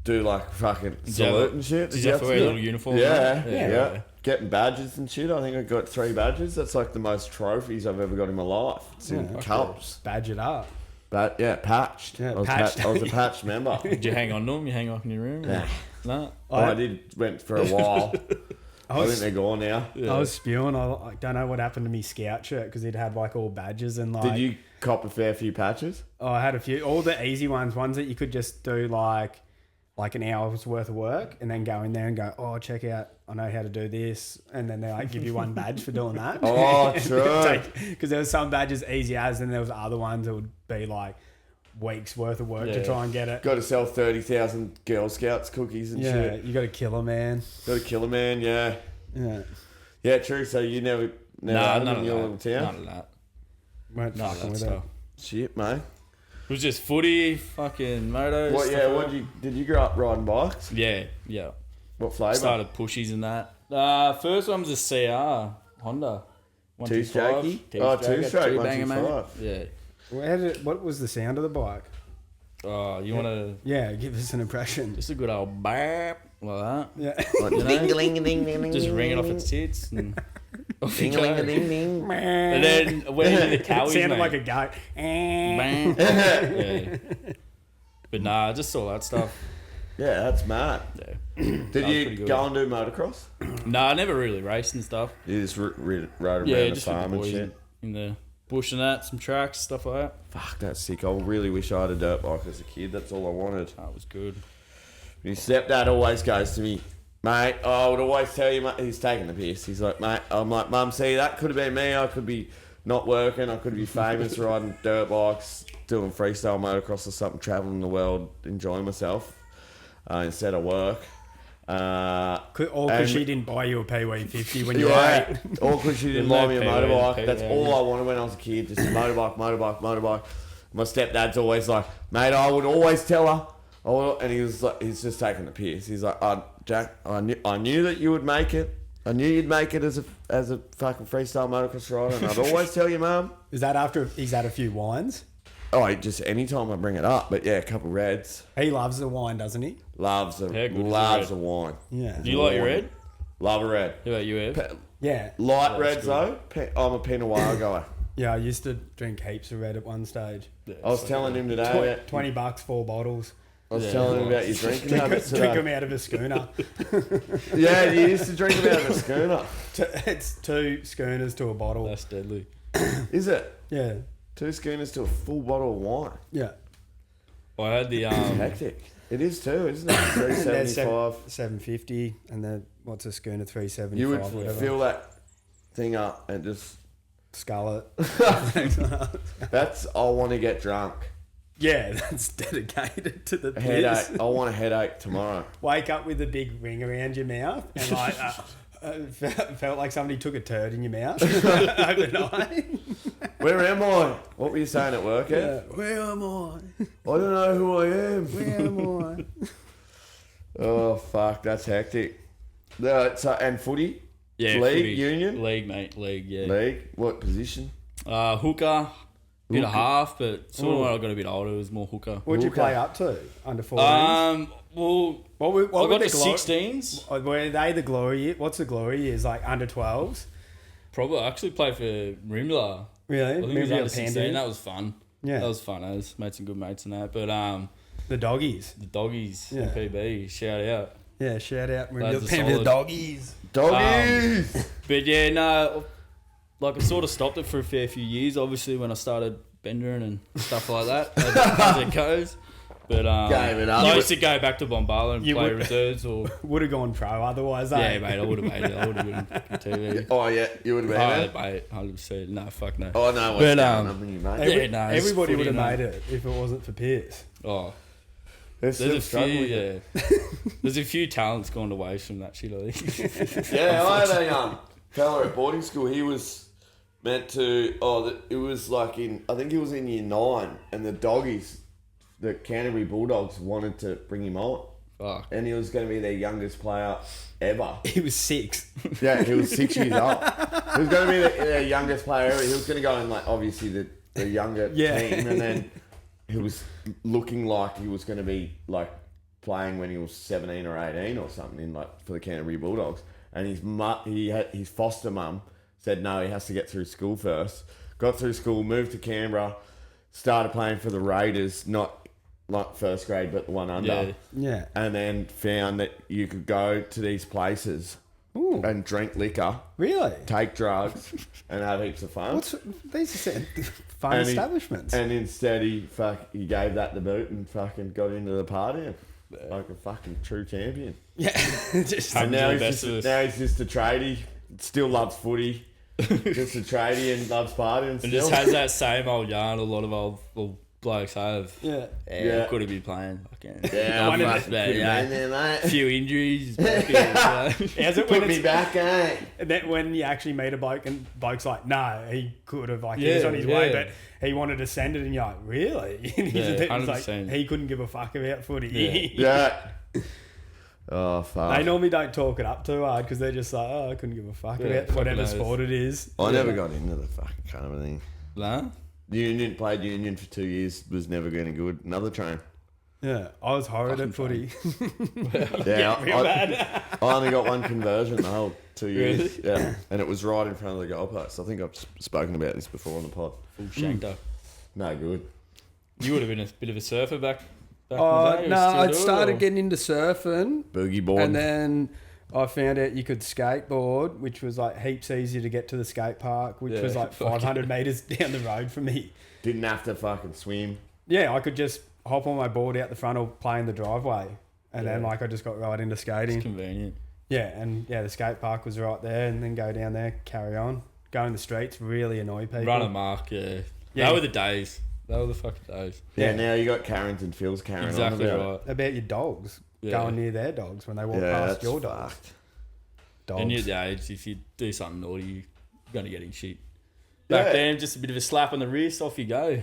do like fucking salute and shit. Did you have to wear a little uniform? Yeah. Getting badges and shit. I think I got 3 badges. That's like the most trophies I've ever got in my life. It's in cups. Badge it up. But patched. Yeah, I was patched. I was a patched member. Did you hang on to them? You hang up in your room? Nah. No. I went for a while. I think they're gone now. I was spewing. I don't know what happened to me scout shirt because it had like all badges and like. Did you cop a fair few patches? Oh, I had a few. All the easy ones that you could just do like an hour's worth of work and then go in there and go, oh, check out, I know how to do this. And then they like give you one badge for doing that. Oh, true. Because there was some badges easy as, and there was other ones that would be like weeks worth of work to try and get it. Got to sell 30,000 Girl Scouts cookies and shit. Yeah, you got to kill a man. Got to kill a man, yeah. Yeah. Yeah, true. So you never had them in your little town? None of that. Weren't None of fucking that with stuff. Shit, mate. It was just footy, fucking motos. Did you grow up riding bikes? Yeah. What flavour? Started pushies and that. First one was a CR Honda. 2-stroke? Oh, 2-stroke, 125. Yeah. What was the sound of the bike? Oh, you want to... Yeah, give us an impression. Just a good old bap, like that. Yeah. You know? Ding-a-ling-a-ding-ding-ding. Just ringing off its tits and... Ding-a-ling-a-ding-ding. And then went into the cowies, It sounded mate. like a goat. Bang. Yeah. But nah, just all that stuff. Yeah, that's mad. Yeah. Did you go and do motocross? Nah, I never really raced and stuff. You just rode around Yeah, the just with the farm and boys shit? in the bush and that, some tracks, stuff like that. Fuck, that's sick. I really wish I had a dirt bike as a kid. That's all I wanted. That was good. My stepdad always goes to me, mate, I would always tell you, mate, he's taking the piss. He's like, mate, I'm like, Mum, see, that could have been me. I could be not working. I could be famous riding dirt bikes, doing freestyle motocross or something, travelling the world, enjoying myself instead of work. Because she didn't buy you a PW50 when you were 8. Or because she didn't buy me a motorbike. That's all I wanted when I was a kid, just a motorbike. My stepdad's always like, mate, I would always tell her. And he was like, he's just taking the piss. He's like, Jack, I knew that you would make it. I knew you'd make it as a fucking freestyle motocross rider, and I'd always tell you, Mum. Is that after he's had a few wines? Oh, just any time I bring it up. But yeah, a couple of reds. He loves the wine, doesn't he? Loves a wine. Yeah. Do you like your red? Love a red. How about you, Ev? Yeah. Light reds though. I'm a Pinot Noir guy. Yeah, I used to drink heaps of red at one stage. Yeah, I was telling him today. $20, 4 bottles. I was telling him about your drinking habits Drink today. them out of a schooner. Yeah, you used to drink them out of a schooner. It's 2 schooners to a bottle. That's deadly. Is it? Yeah. 2 schooners to a full bottle of wine. Yeah. I had the Hectic. It is too, isn't it? 375. 750, and then what's a schooner? 375. You would whatever. fill that thing up and just. Scull it. That's. I want to get drunk. Yeah, that's dedicated to the A headache. piss. I want a headache tomorrow. Wake up with a big ring around your mouth and like felt like somebody took a turd in your mouth overnight. Where am I? What were you saying at work, Ed? Yeah. Where am I? I don't know who I am. Where am I? Oh fuck, that's hectic. And footy. yeah, League, footy. union? League, mate. League, yeah. League. What position? Hooker. Bit of Hooker. half, but sort of when I got a bit older, it was more hooker. What'd you Hooker. play up to? Under 14s? Well, What were I got the to 16s. Were they the glory year? What's the glory years? Like under 12s? Probably. I actually played for Rimla. Really? I think it was Maybe under a 16. Pandu? That was fun. Yeah. That was fun. I made some good mates in that. But The doggies. the doggies Yeah. in PB, shout out. Yeah, shout out. Lads are Maybe the solid. doggies. Doggies. But yeah, no, like I sort of stopped it for a fair few years. Obviously, when I started bendering and stuff like that, as it goes. But Gave it up. I used to go back to Bombala and You play would- reserves or Would have gone pro otherwise. yeah, mate. I would have made it. I would have been TV. Oh yeah, you would have been Oh, there. mate, 100%. No, fuck no. Oh no, what's But, going um, on with you, mate? Yeah, no, it's Everybody footy, would have mate. made it if it wasn't for Pierce. Oh, They're there's still a struggling few. with it. Yeah, there's a few talents gone away from that shit. I think. Yeah, I had a fella at boarding school. He was meant to. It was like I think he was in year 9, and the doggies, the Canterbury Bulldogs, wanted to bring him on, Fuck. and he was going to be their youngest player ever. He was 6. Yeah, he was 6 years old. He was going to be their youngest player ever. He was going to go in like obviously the younger Yeah. team, and then he was looking like he was going to be like playing when he was 17 or 18 or something in like for the Canterbury Bulldogs, and his foster mum said no, he has to get through school first. Got through school, moved to Canberra, started playing for the Raiders, not like first grade but the one under. Yeah. And then found that you could go to these places and drink liquor, Really? take drugs, and have heaps of fun. These are fun establishments. And instead he gave that the boot and fucking got into the party like a fucking true champion. Yeah. And now he's just a tradie, still loves footy, just a tradie and loves partying And still. just has that same old yarn a lot of old blokes have. Yeah. Yeah. Could have been playing. Fucking. Yeah, One fuck, of the- could yeah. have been there, mate. A few injuries. Has it Put me back, eh? And then when you actually meet a bloke and bloke's like, no, he could have, like, he was on his way, but he wanted to send it, and you're like, really? And he's like, 100%. he couldn't give a fuck about footy. Yeah. Oh, fuck. They normally don't talk it up too hard because they're just like, oh, I couldn't give a fuck about whatever fucking sport it is. I never got into the fucking kind of thing. Nah? Played union for 2 years, was never any good. Another train. Yeah, I was horrid at footy. Yeah, Real bad. I only got one conversion the whole 2 years. Really? Yeah, and it was right in front of the goalpost. I think I've spoken about this before on the pod. Full shanked up. No good. You would have been a bit of a surfer back in the day? No, I'd started getting into surfing. Boogie board. And then I found out you could skateboard, which was like heaps easier to get to the skate park, which was like 500 metres down the road from me. Didn't have to fucking swim. Yeah, I could just hop on my board out the front or play in the driveway. And then like I just got right into skating. It's convenient. Yeah, and the skate park was right there, and then go down there, carry on. Go in the streets, really annoy people. Run a mark, yeah. Yeah. They were the days. They were the fucking days. Yeah, now you got Karens and Phil's carrying Exactly on about right. About your dogs. Yeah. Going near their dogs when they walk it. Yeah, past that's your dogs. fucked. Dogs. And you're at the age, if you do something naughty, you're going to get in shit. Back then, just a bit of a slap on the wrist, off you go.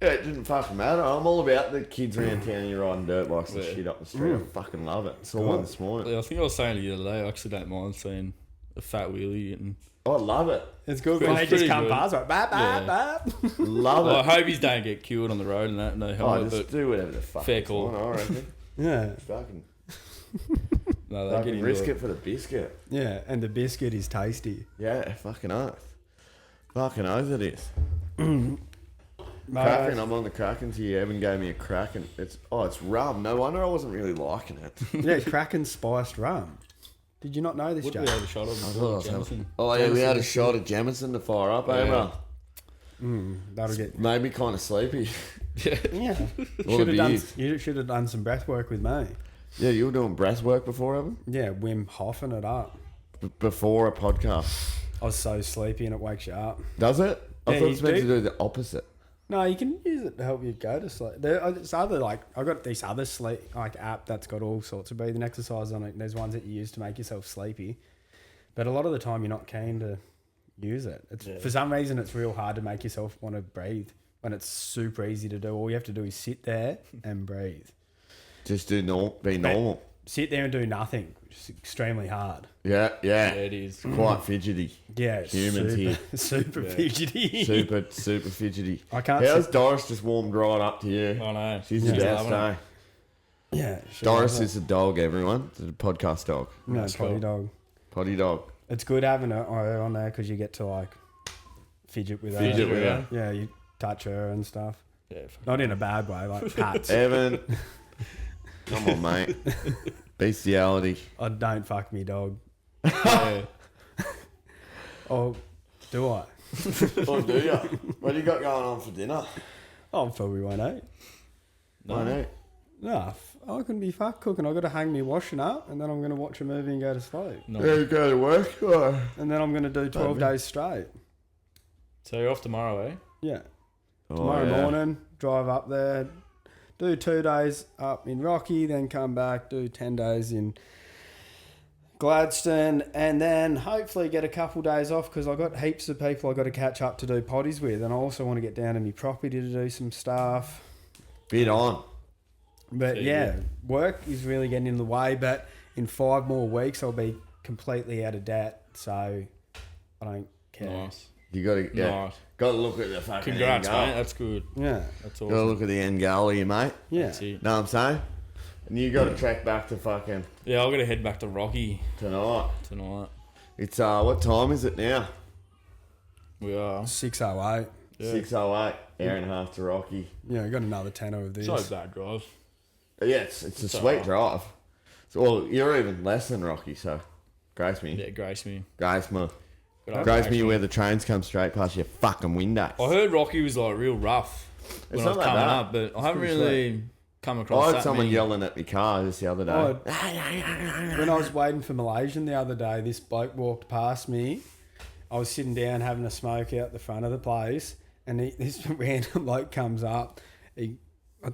Yeah, it didn't fucking matter. I'm all about the kids around town and you're riding dirt bikes and Yeah. shit up the street. I fucking love it. Saw one this morning. I think I was saying the other day, I actually don't mind seeing a fat wheelie and I love it. It's good It's when they just pretty come good. past, like, bap, bap, bap. Love Well, I it. hope he don't get killed on the road and that, no Oh, helmet, just but do whatever the fuck fair you call. want, I reckon. Yeah, Fucking, no, they get fucking into risk it. it for the biscuit. yeah, and the biscuit is tasty. Yeah, fucking oath. Fucking oath it is. Mate, Kraken, I'm on the Krakens here. Evan gave me a Kraken. It's rum. No wonder I wasn't really liking it. yeah, Kraken spiced rum. Did you not know this, Would Jay? we have a shot of him? Jamison. Oh yeah, we had a shot of Jamison to fire up, eh, Yeah. bro? That'll get. Made me kind of sleepy. Yeah, All the beers. you should have done some breath work with me. Yeah, you were doing breath work before, Evan? Yeah, Wim Hofing it up. Before a podcast. I was so sleepy and it wakes you up. Does it? I Yeah, thought you it's meant do. to do the opposite. No, you can use it to help you go to sleep. There's other I got this other sleep app that's got all sorts of breathing exercises on it. There's ones that you use to make yourself sleepy, but a lot of the time you're not keen to use it. For some reason it's real hard to make yourself want to breathe when it's super easy to do. All you have to do is sit there and breathe. Just be normal. Sit there and do nothing, which is extremely hard. Yeah. Yeah, it is. Quite fidgety. Yeah, it's Humans here. super fidgety. Super fidgety. I can't. How's Doris just warmed right up to you? I know. She's the best, loving eh? Yeah, Doris is a dog, everyone. It's a podcast dog. no That's potty cool. dog. Potty dog. It's good having her on there because you get to like fidget with her. Fidget with her. Yeah, you touch her and stuff. Yeah, fuck. Not in a bad way, like pats. Evan. Come on, mate. Bestiality. Oh, don't fuck me, dog. Yeah. Oh, do I? Oh, do you? What do you got going on for dinner? Oh, probably won't eat. I know. No, I couldn't be fuck cooking. I got to hang me washing up, and then I'm going to watch a movie and go to sleep, No. Yeah, you go to work? Or? and then I'm going to do 12 days straight. So you're off tomorrow, eh? Yeah. Oh, Tomorrow yeah. morning, drive up there, do 2 days up in Rocky, then come back, do 10 days in Gladstone, and then hopefully get a couple days off because I've got heaps of people I've got to catch up to do potties with, and I also want to get down to my property to do some stuff. Bit on. But yeah, work is really getting in the way, but in 5 more weeks I'll be completely out of debt, so I don't care. Nice. You got to Nice. got to look at the fucking Congrats, end goal. mate. That's good. Yeah, That's Got to awesome. look at the end goal here, mate. yeah. That's it. Know what I'm saying? And you got to trek back to fucking Yeah, I've got to head back to Rocky tonight. It's what time is it now? We are. 6:08. Yeah. 6:08. Hour and a half to Rocky. Yeah, we got another tenner of this. It's not a bad drive. Yeah, it's a sweet drive. So, well, you're even less than Rocky, so grace me. Yeah, grace me. Grace me. But Grace me where the trains come straight past your fucking windows. I heard Rocky was like real rough when I was not that coming bad. up, but I haven't really come across I had that someone many. yelling at my car just the other day. When I was waiting for Malaysian the other day, this bloke walked past me. I was sitting down having a smoke out the front of the place, and this random bloke comes up.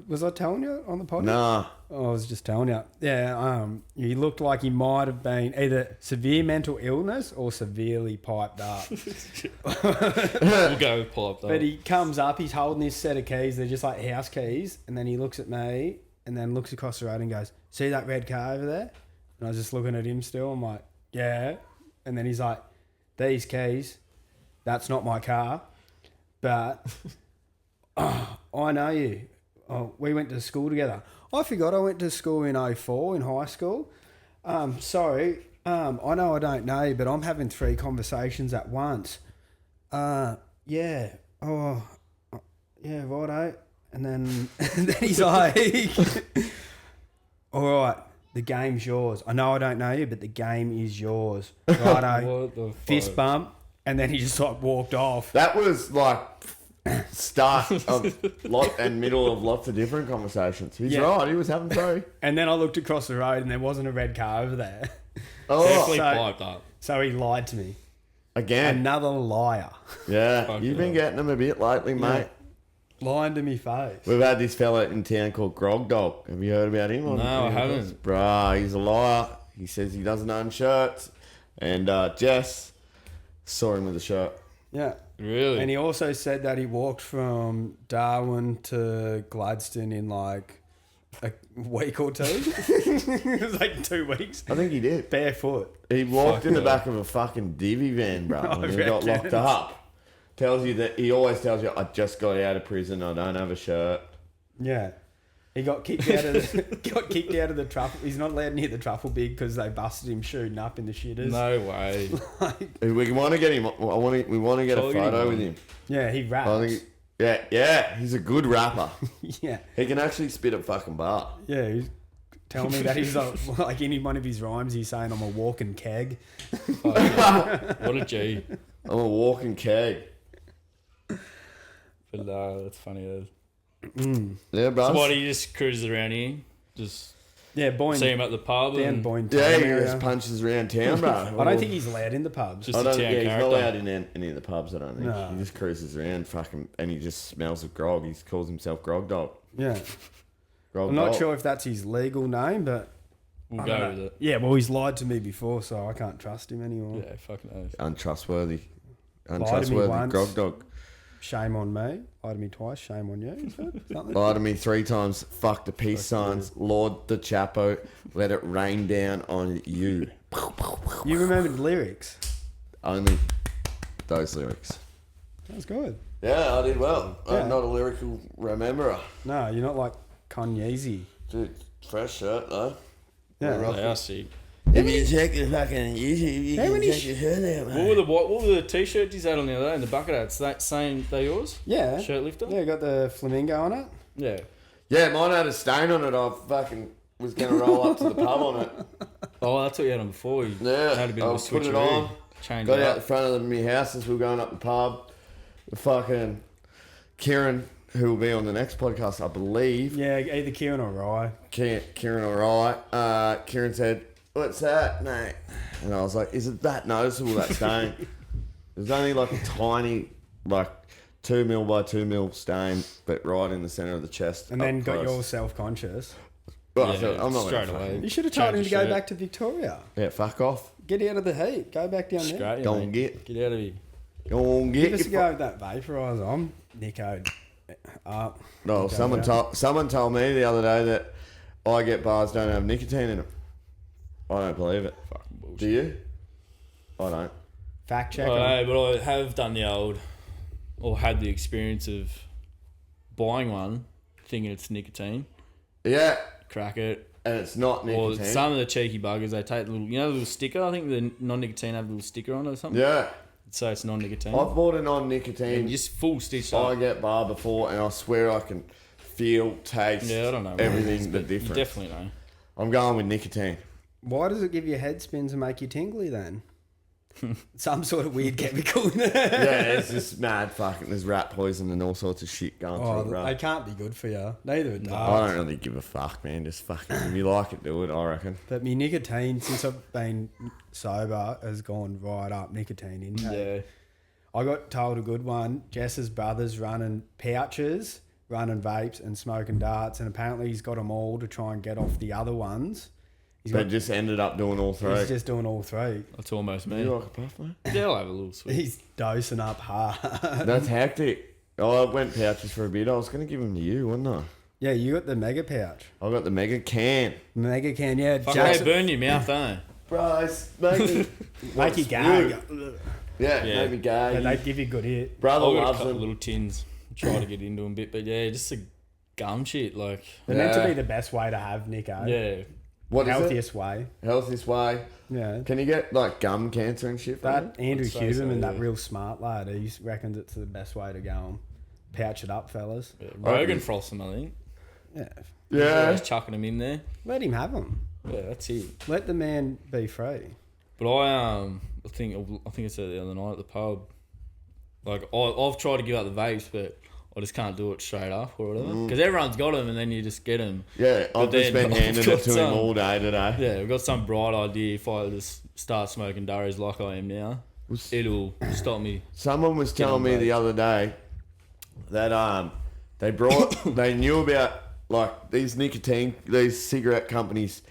Was I telling you on the podcast? Nah. I was just telling you. Yeah, he looked like he might have been either severe mental illness or severely piped up. We'll go with piped up. But he comes up, he's holding this set of keys. They're just like house keys. And then he looks at me and then looks across the road and goes, "See that red car over there?" And I was just looking at him still. I'm like, "Yeah." And then he's like, "These keys, that's not my car. But I know you. Oh, we went to school together." I forgot I went to school in 04 in high school. Sorry, I know I don't know you, but I'm having 3 conversations at once. Yeah. Oh, yeah, righto. And then, and then he's like, "All right, the game's yours. I know I don't know you, but the game is yours. Righto." What the Fist fuck? bump. And then he just like walked off. That was like start of lot and middle of lots of different conversations. He's Yeah. right. He was having 3. And then I looked across the road and there wasn't a red car over there. Oh, Definitely So- piped up. So he lied to me. again. Another liar. Yeah, Fuck you've been yeah. getting them a bit lately, mate. Lying to me face. We've had this fella in town called Grog Dog. Have you heard about him? No, I haven't. Bruh, he's a liar. He says he doesn't own shirts. And Jess saw him with a shirt. Yeah. Really? And he also said that he walked from Darwin to Gladstone in like a week or two. It was like 2 weeks. I think he did. Barefoot. He walked in the yeah. back of a fucking divvy van, bro, I and he got reckon. locked up. Tells you that he always tells you, "I just got out of prison. I don't have a shirt." Yeah. He got kicked out of the truffle. He's not allowed near the truffle big because they busted him shooting up in the shitters. No way. We want to get him. We want to get a Totally get him photo on. with him. Yeah, he I raps. think. Yeah. He's a good rapper. Yeah. He can actually spit a fucking bar. Yeah, he's telling me that he's like in one of his rhymes, he's saying I'm a walking keg. Fuck yeah. What a G. I'm a walking keg. But no, that's funny. Yeah, bro. So what, he just cruises around here? Just Yeah, Boyne. see him at the pub Down and Boyne. Yeah, town he area. just punches around town, bro. I don't think he's allowed in the pubs. just I a don't. town Yeah, he's not character. allowed in any of the pubs. I don't think. No. He just cruises around, fucking, and he just smells of grog. He calls himself Grog Dog. Yeah. Grog I'm not Dog. sure if that's his legal name, but We'll I go don't with know. it. Yeah, well, he's lied to me before, so I can't trust him anymore. Yeah, fucking knows. Untrustworthy. me Untrustworthy once. Grog Dog. Shame on me. Lied to me twice. Shame on you. Is that something? Lied to me 3 times. Fuck the peace signs. Lord the Chapo. Let it rain down on you. You remembered lyrics. Only those lyrics. That's good. Yeah, I did well. Yeah. I'm not a lyrical rememberer. No, you're not like Kanyezy. Dude, fresh shirt though. Yeah. Rough. They are sick. If you check the fucking YouTube, you How can many check your shirt out, What were the t-shirts you had on the other day and the bucket hats? That same, they yours? Yeah. Shirt lifter? Yeah, got the flamingo on it. Yeah. Yeah, mine had a stain on it. I fucking was going to roll up to the pub on it. Oh, that's what you had on before. You Yeah, had a bit I of a put it switcheroo. on. Changed Got it out up. the front of my house as we were going up the pub. The fucking Kieran, who will be on the next podcast, I believe. Yeah, either Kieran or Rye. Kieran, all right. Kieran said, "What's that, mate?" And I was like, "Is it that noticeable, that stain?" There's only like a tiny, like 2 mil by 2 mil stain, but right in the centre of the chest. And then up got close. your self-conscious. Well, I Yeah, thought, I'm not straight gonna away. fucking- You should have told him Change to the go shirt. back to Victoria. Yeah, fuck off. Get out of the heat. Go back down there. Straight, Go mate. and get. Get out of here. Go and Give get. us a your go with that vaporizer. I'm Nico. Up. No, Nico someone told me the other day that I get bars don't have nicotine in them. I don't believe it. Fucking bullshit. Do you? I don't. Fact check. Oh, 'em. hey, but I have done the old, or had the experience of buying one, thinking it's nicotine, Yeah, crack it, and it's not Or nicotine. some of the cheeky buggers, they take the little, the little sticker. I think the non-nicotine have a little sticker on it or something. Yeah. So it's non-nicotine. I've bought a And non-nicotine. just full stitched I up. get bar before, and I swear I can feel, taste, Yeah, I don't know what it everything is, the but you difference. definitely know. I'm going with nicotine. Why does it give you head spins and make you tingly then? Some sort of weird chemical. Yeah, it's just mad fucking. There's rat poison and all sorts of shit going Oh, through it, they bro. can't be good for you. Neither are I dark. don't really give a fuck, man. Just fucking, if you like it, do it, I reckon. But me nicotine, since I've been sober, has gone right up nicotine intake. Yeah. I got told a good one. Jess's brother's running pouches, running vapes and smoking darts, and apparently he's got them all to try and get off the other ones. They just ended up doing all three. He's just doing all three. That's almost me. You like a puff, mate? Yeah, I'll have a little sweet. He's dosing up hard. That's hectic. Oh, I went pouches for a bit. I was going to give them to you, wasn't I? Yeah, you got the mega pouch. I got the mega can. Mega can, yeah. Fuck, they burn your mouth, don't they? Bro, it's making Make you gag. Yeah, Yeah. maybe gay. Yeah, they give you good hit. Brother I've got a loves couple them. little tins. Try to get into them a bit, but yeah, just a gum shit. Like, They're meant to Yeah. be the best way to have Nico. yeah. What is it? Healthiest way. Healthiest way. Yeah. Can you get like gum cancer and shit from That it? Andrew I'd say so, Huberman, that yeah. real smart lad, he reckons it's the best way to go and pouch it up, fellas. Yeah, Rogan frosts them, I think. Yeah. Yeah. Always chucking them in there. Let him have them. Yeah, that's it. Let the man be free. But I think I said the other night at the pub. Like I've tried to give up the vapes, but I just can't do it straight up or whatever. Because everyone's got them, and then you just get them. Yeah, I've just then been I've handing got it to him some- all day today. Yeah, we've got some bright idea. If I just start smoking durries like I am now, it'll stop me. Someone was Get telling on me the vapes. other day that they knew about like these cigarette companies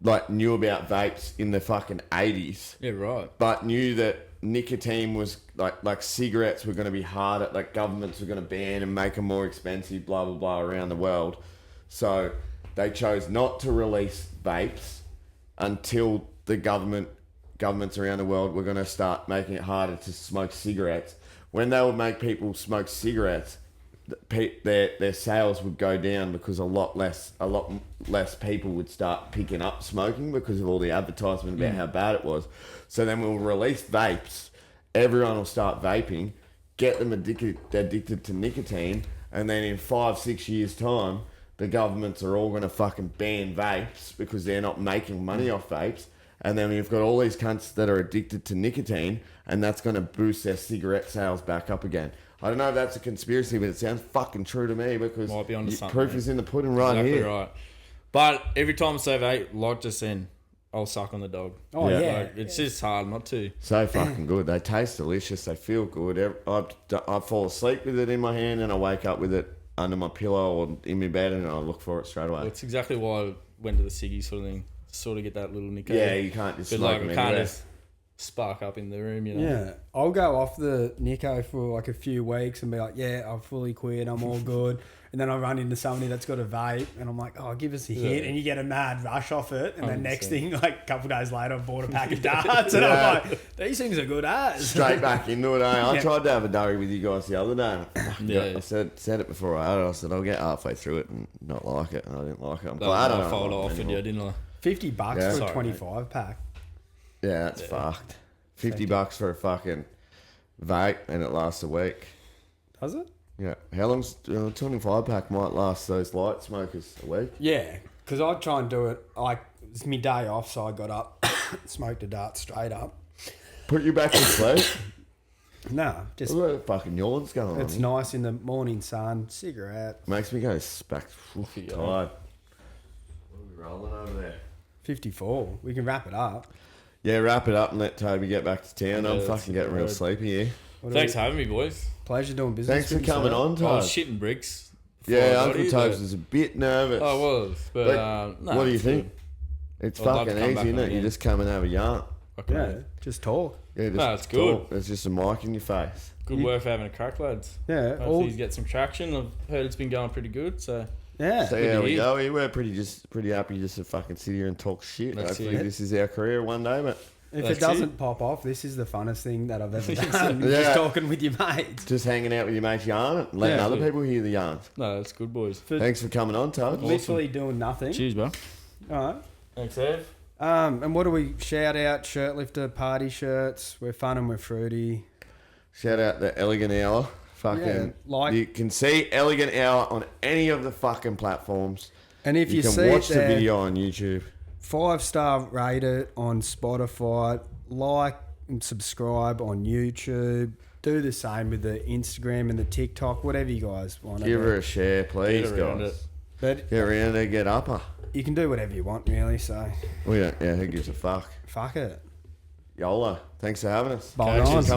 like knew about vapes in the fucking 80s, Yeah, right. but knew that nicotine was like cigarettes were going to be harder, like governments were going to ban and make them more expensive, blah blah blah around the world. So they chose not to release vapes until the governments around the world were going to start making it harder to smoke cigarettes. When they would make people smoke cigarettes, their sales would go down because a lot less people would start picking up smoking because of all the advertisement about how bad it was. So then we'll release vapes, everyone will start vaping, get them addicted to nicotine, and then in 5-6 years time the governments are all going to fucking ban vapes because they're not making money off vapes. And then you've got all these cunts that are addicted to nicotine, and that's going to boost their cigarette sales back up again. I don't know if that's a conspiracy, but it sounds fucking true to me because Might be onto something, proof mate. is in the pudding right Exactly here. right. But every time I say vape, like just then, I'll suck on the dog. Oh, Yeah. yeah. Like, it's just hard not to. So fucking good. They taste delicious. They feel good. I fall asleep with it in my hand, and I wake up with it under my pillow or in my bed, and I look for it straight away. That's exactly why I went to the ciggy sort of thing. Sort of get that little nico. Yeah, you can't just But smoke like, them I can't anywhere. just spark up in the room, you know. Yeah. I'll go off the Nico for like a few weeks and be like, yeah, I've fully quit, I'm all good. And then I run into somebody that's got a vape and I'm like, oh, give us a hit. Yeah. And you get a mad rush off it. And then 100%. next thing, like a couple of days later, I bought a pack of darts. And Yeah. I'm like, these things are good as. Straight back into it, eh? I Yeah. tried to have a durry with you guys the other day. Yeah. I said it before I had it. I said I'll get halfway through it and not like it. And I didn't like it. I'm That glad I was my don't fault. I like it offered anymore. you, didn't I? $50 Yeah. for Sorry, a 25 pack. Yeah, that's fucked. $50 for a fucking vape and it lasts a week. Does it? Yeah. How long's 25 pack might last those light smokers a week? Yeah. Because I'd try and do it. Like, it's my day off, so I got up, smoked a dart straight up. Put you back to sleep. No, just What the fucking yawns going on? it's here? nice in the morning sun, cigarette. Makes me go back. Yeah. Tired. What are we rolling over there? 54. We can wrap it up. Yeah, wrap it up and let Toby get back to town. Yeah, I'm that's fucking a getting good real word. sleepy here. What do Thanks we- for having me, boys. Pleasure doing business. Thanks for with you, coming sir. on, I was Toby. shitting bricks. before Yeah, I got Uncle here, Tobes but- was a bit nervous. I was, but But no, what do you it's think? good. It's I'd love to fucking come easy, back isn't on it? You again. just come and have a yarn. Fucking Yeah, right. just talk. Yeah, just No, it's good. talk. There's just a mic in your face. Good work for having a crack, lads. Yeah, Hopefully all, you get some traction. I've heard it's been going pretty good, so yeah. So Good yeah, to we hear. go. We're pretty happy just to fucking sit here and talk shit. That's Hopefully it. this is our career one day, but If That's it doesn't pop off, this is the funnest thing that I've ever done. Yeah. Just talking with your mates. just hanging out with your mates yarn and letting Yeah. other Yeah. people hear the yarns. no, that's good, boys. For Thanks for coming on, Toad. literally doing nothing. Cheers, bro. All right. Thanks, Ev. And what do we shout out? Shirtlifter party shirts. We're fun and we're fruity. Shout out the Elegant Hour. Fucking, you can see Elegant Hour on any of the fucking platforms. And if you can see watch it the there, video on YouTube. 5-star rate it on Spotify. Like and subscribe on YouTube. Do the same with the Instagram and the TikTok, whatever you guys want. Give her a share, please, guys. But get around there, get up her. You can do whatever you want, really. So, yeah, who gives a fuck? Fuck it. YOLO. Thanks for having us. Bye on.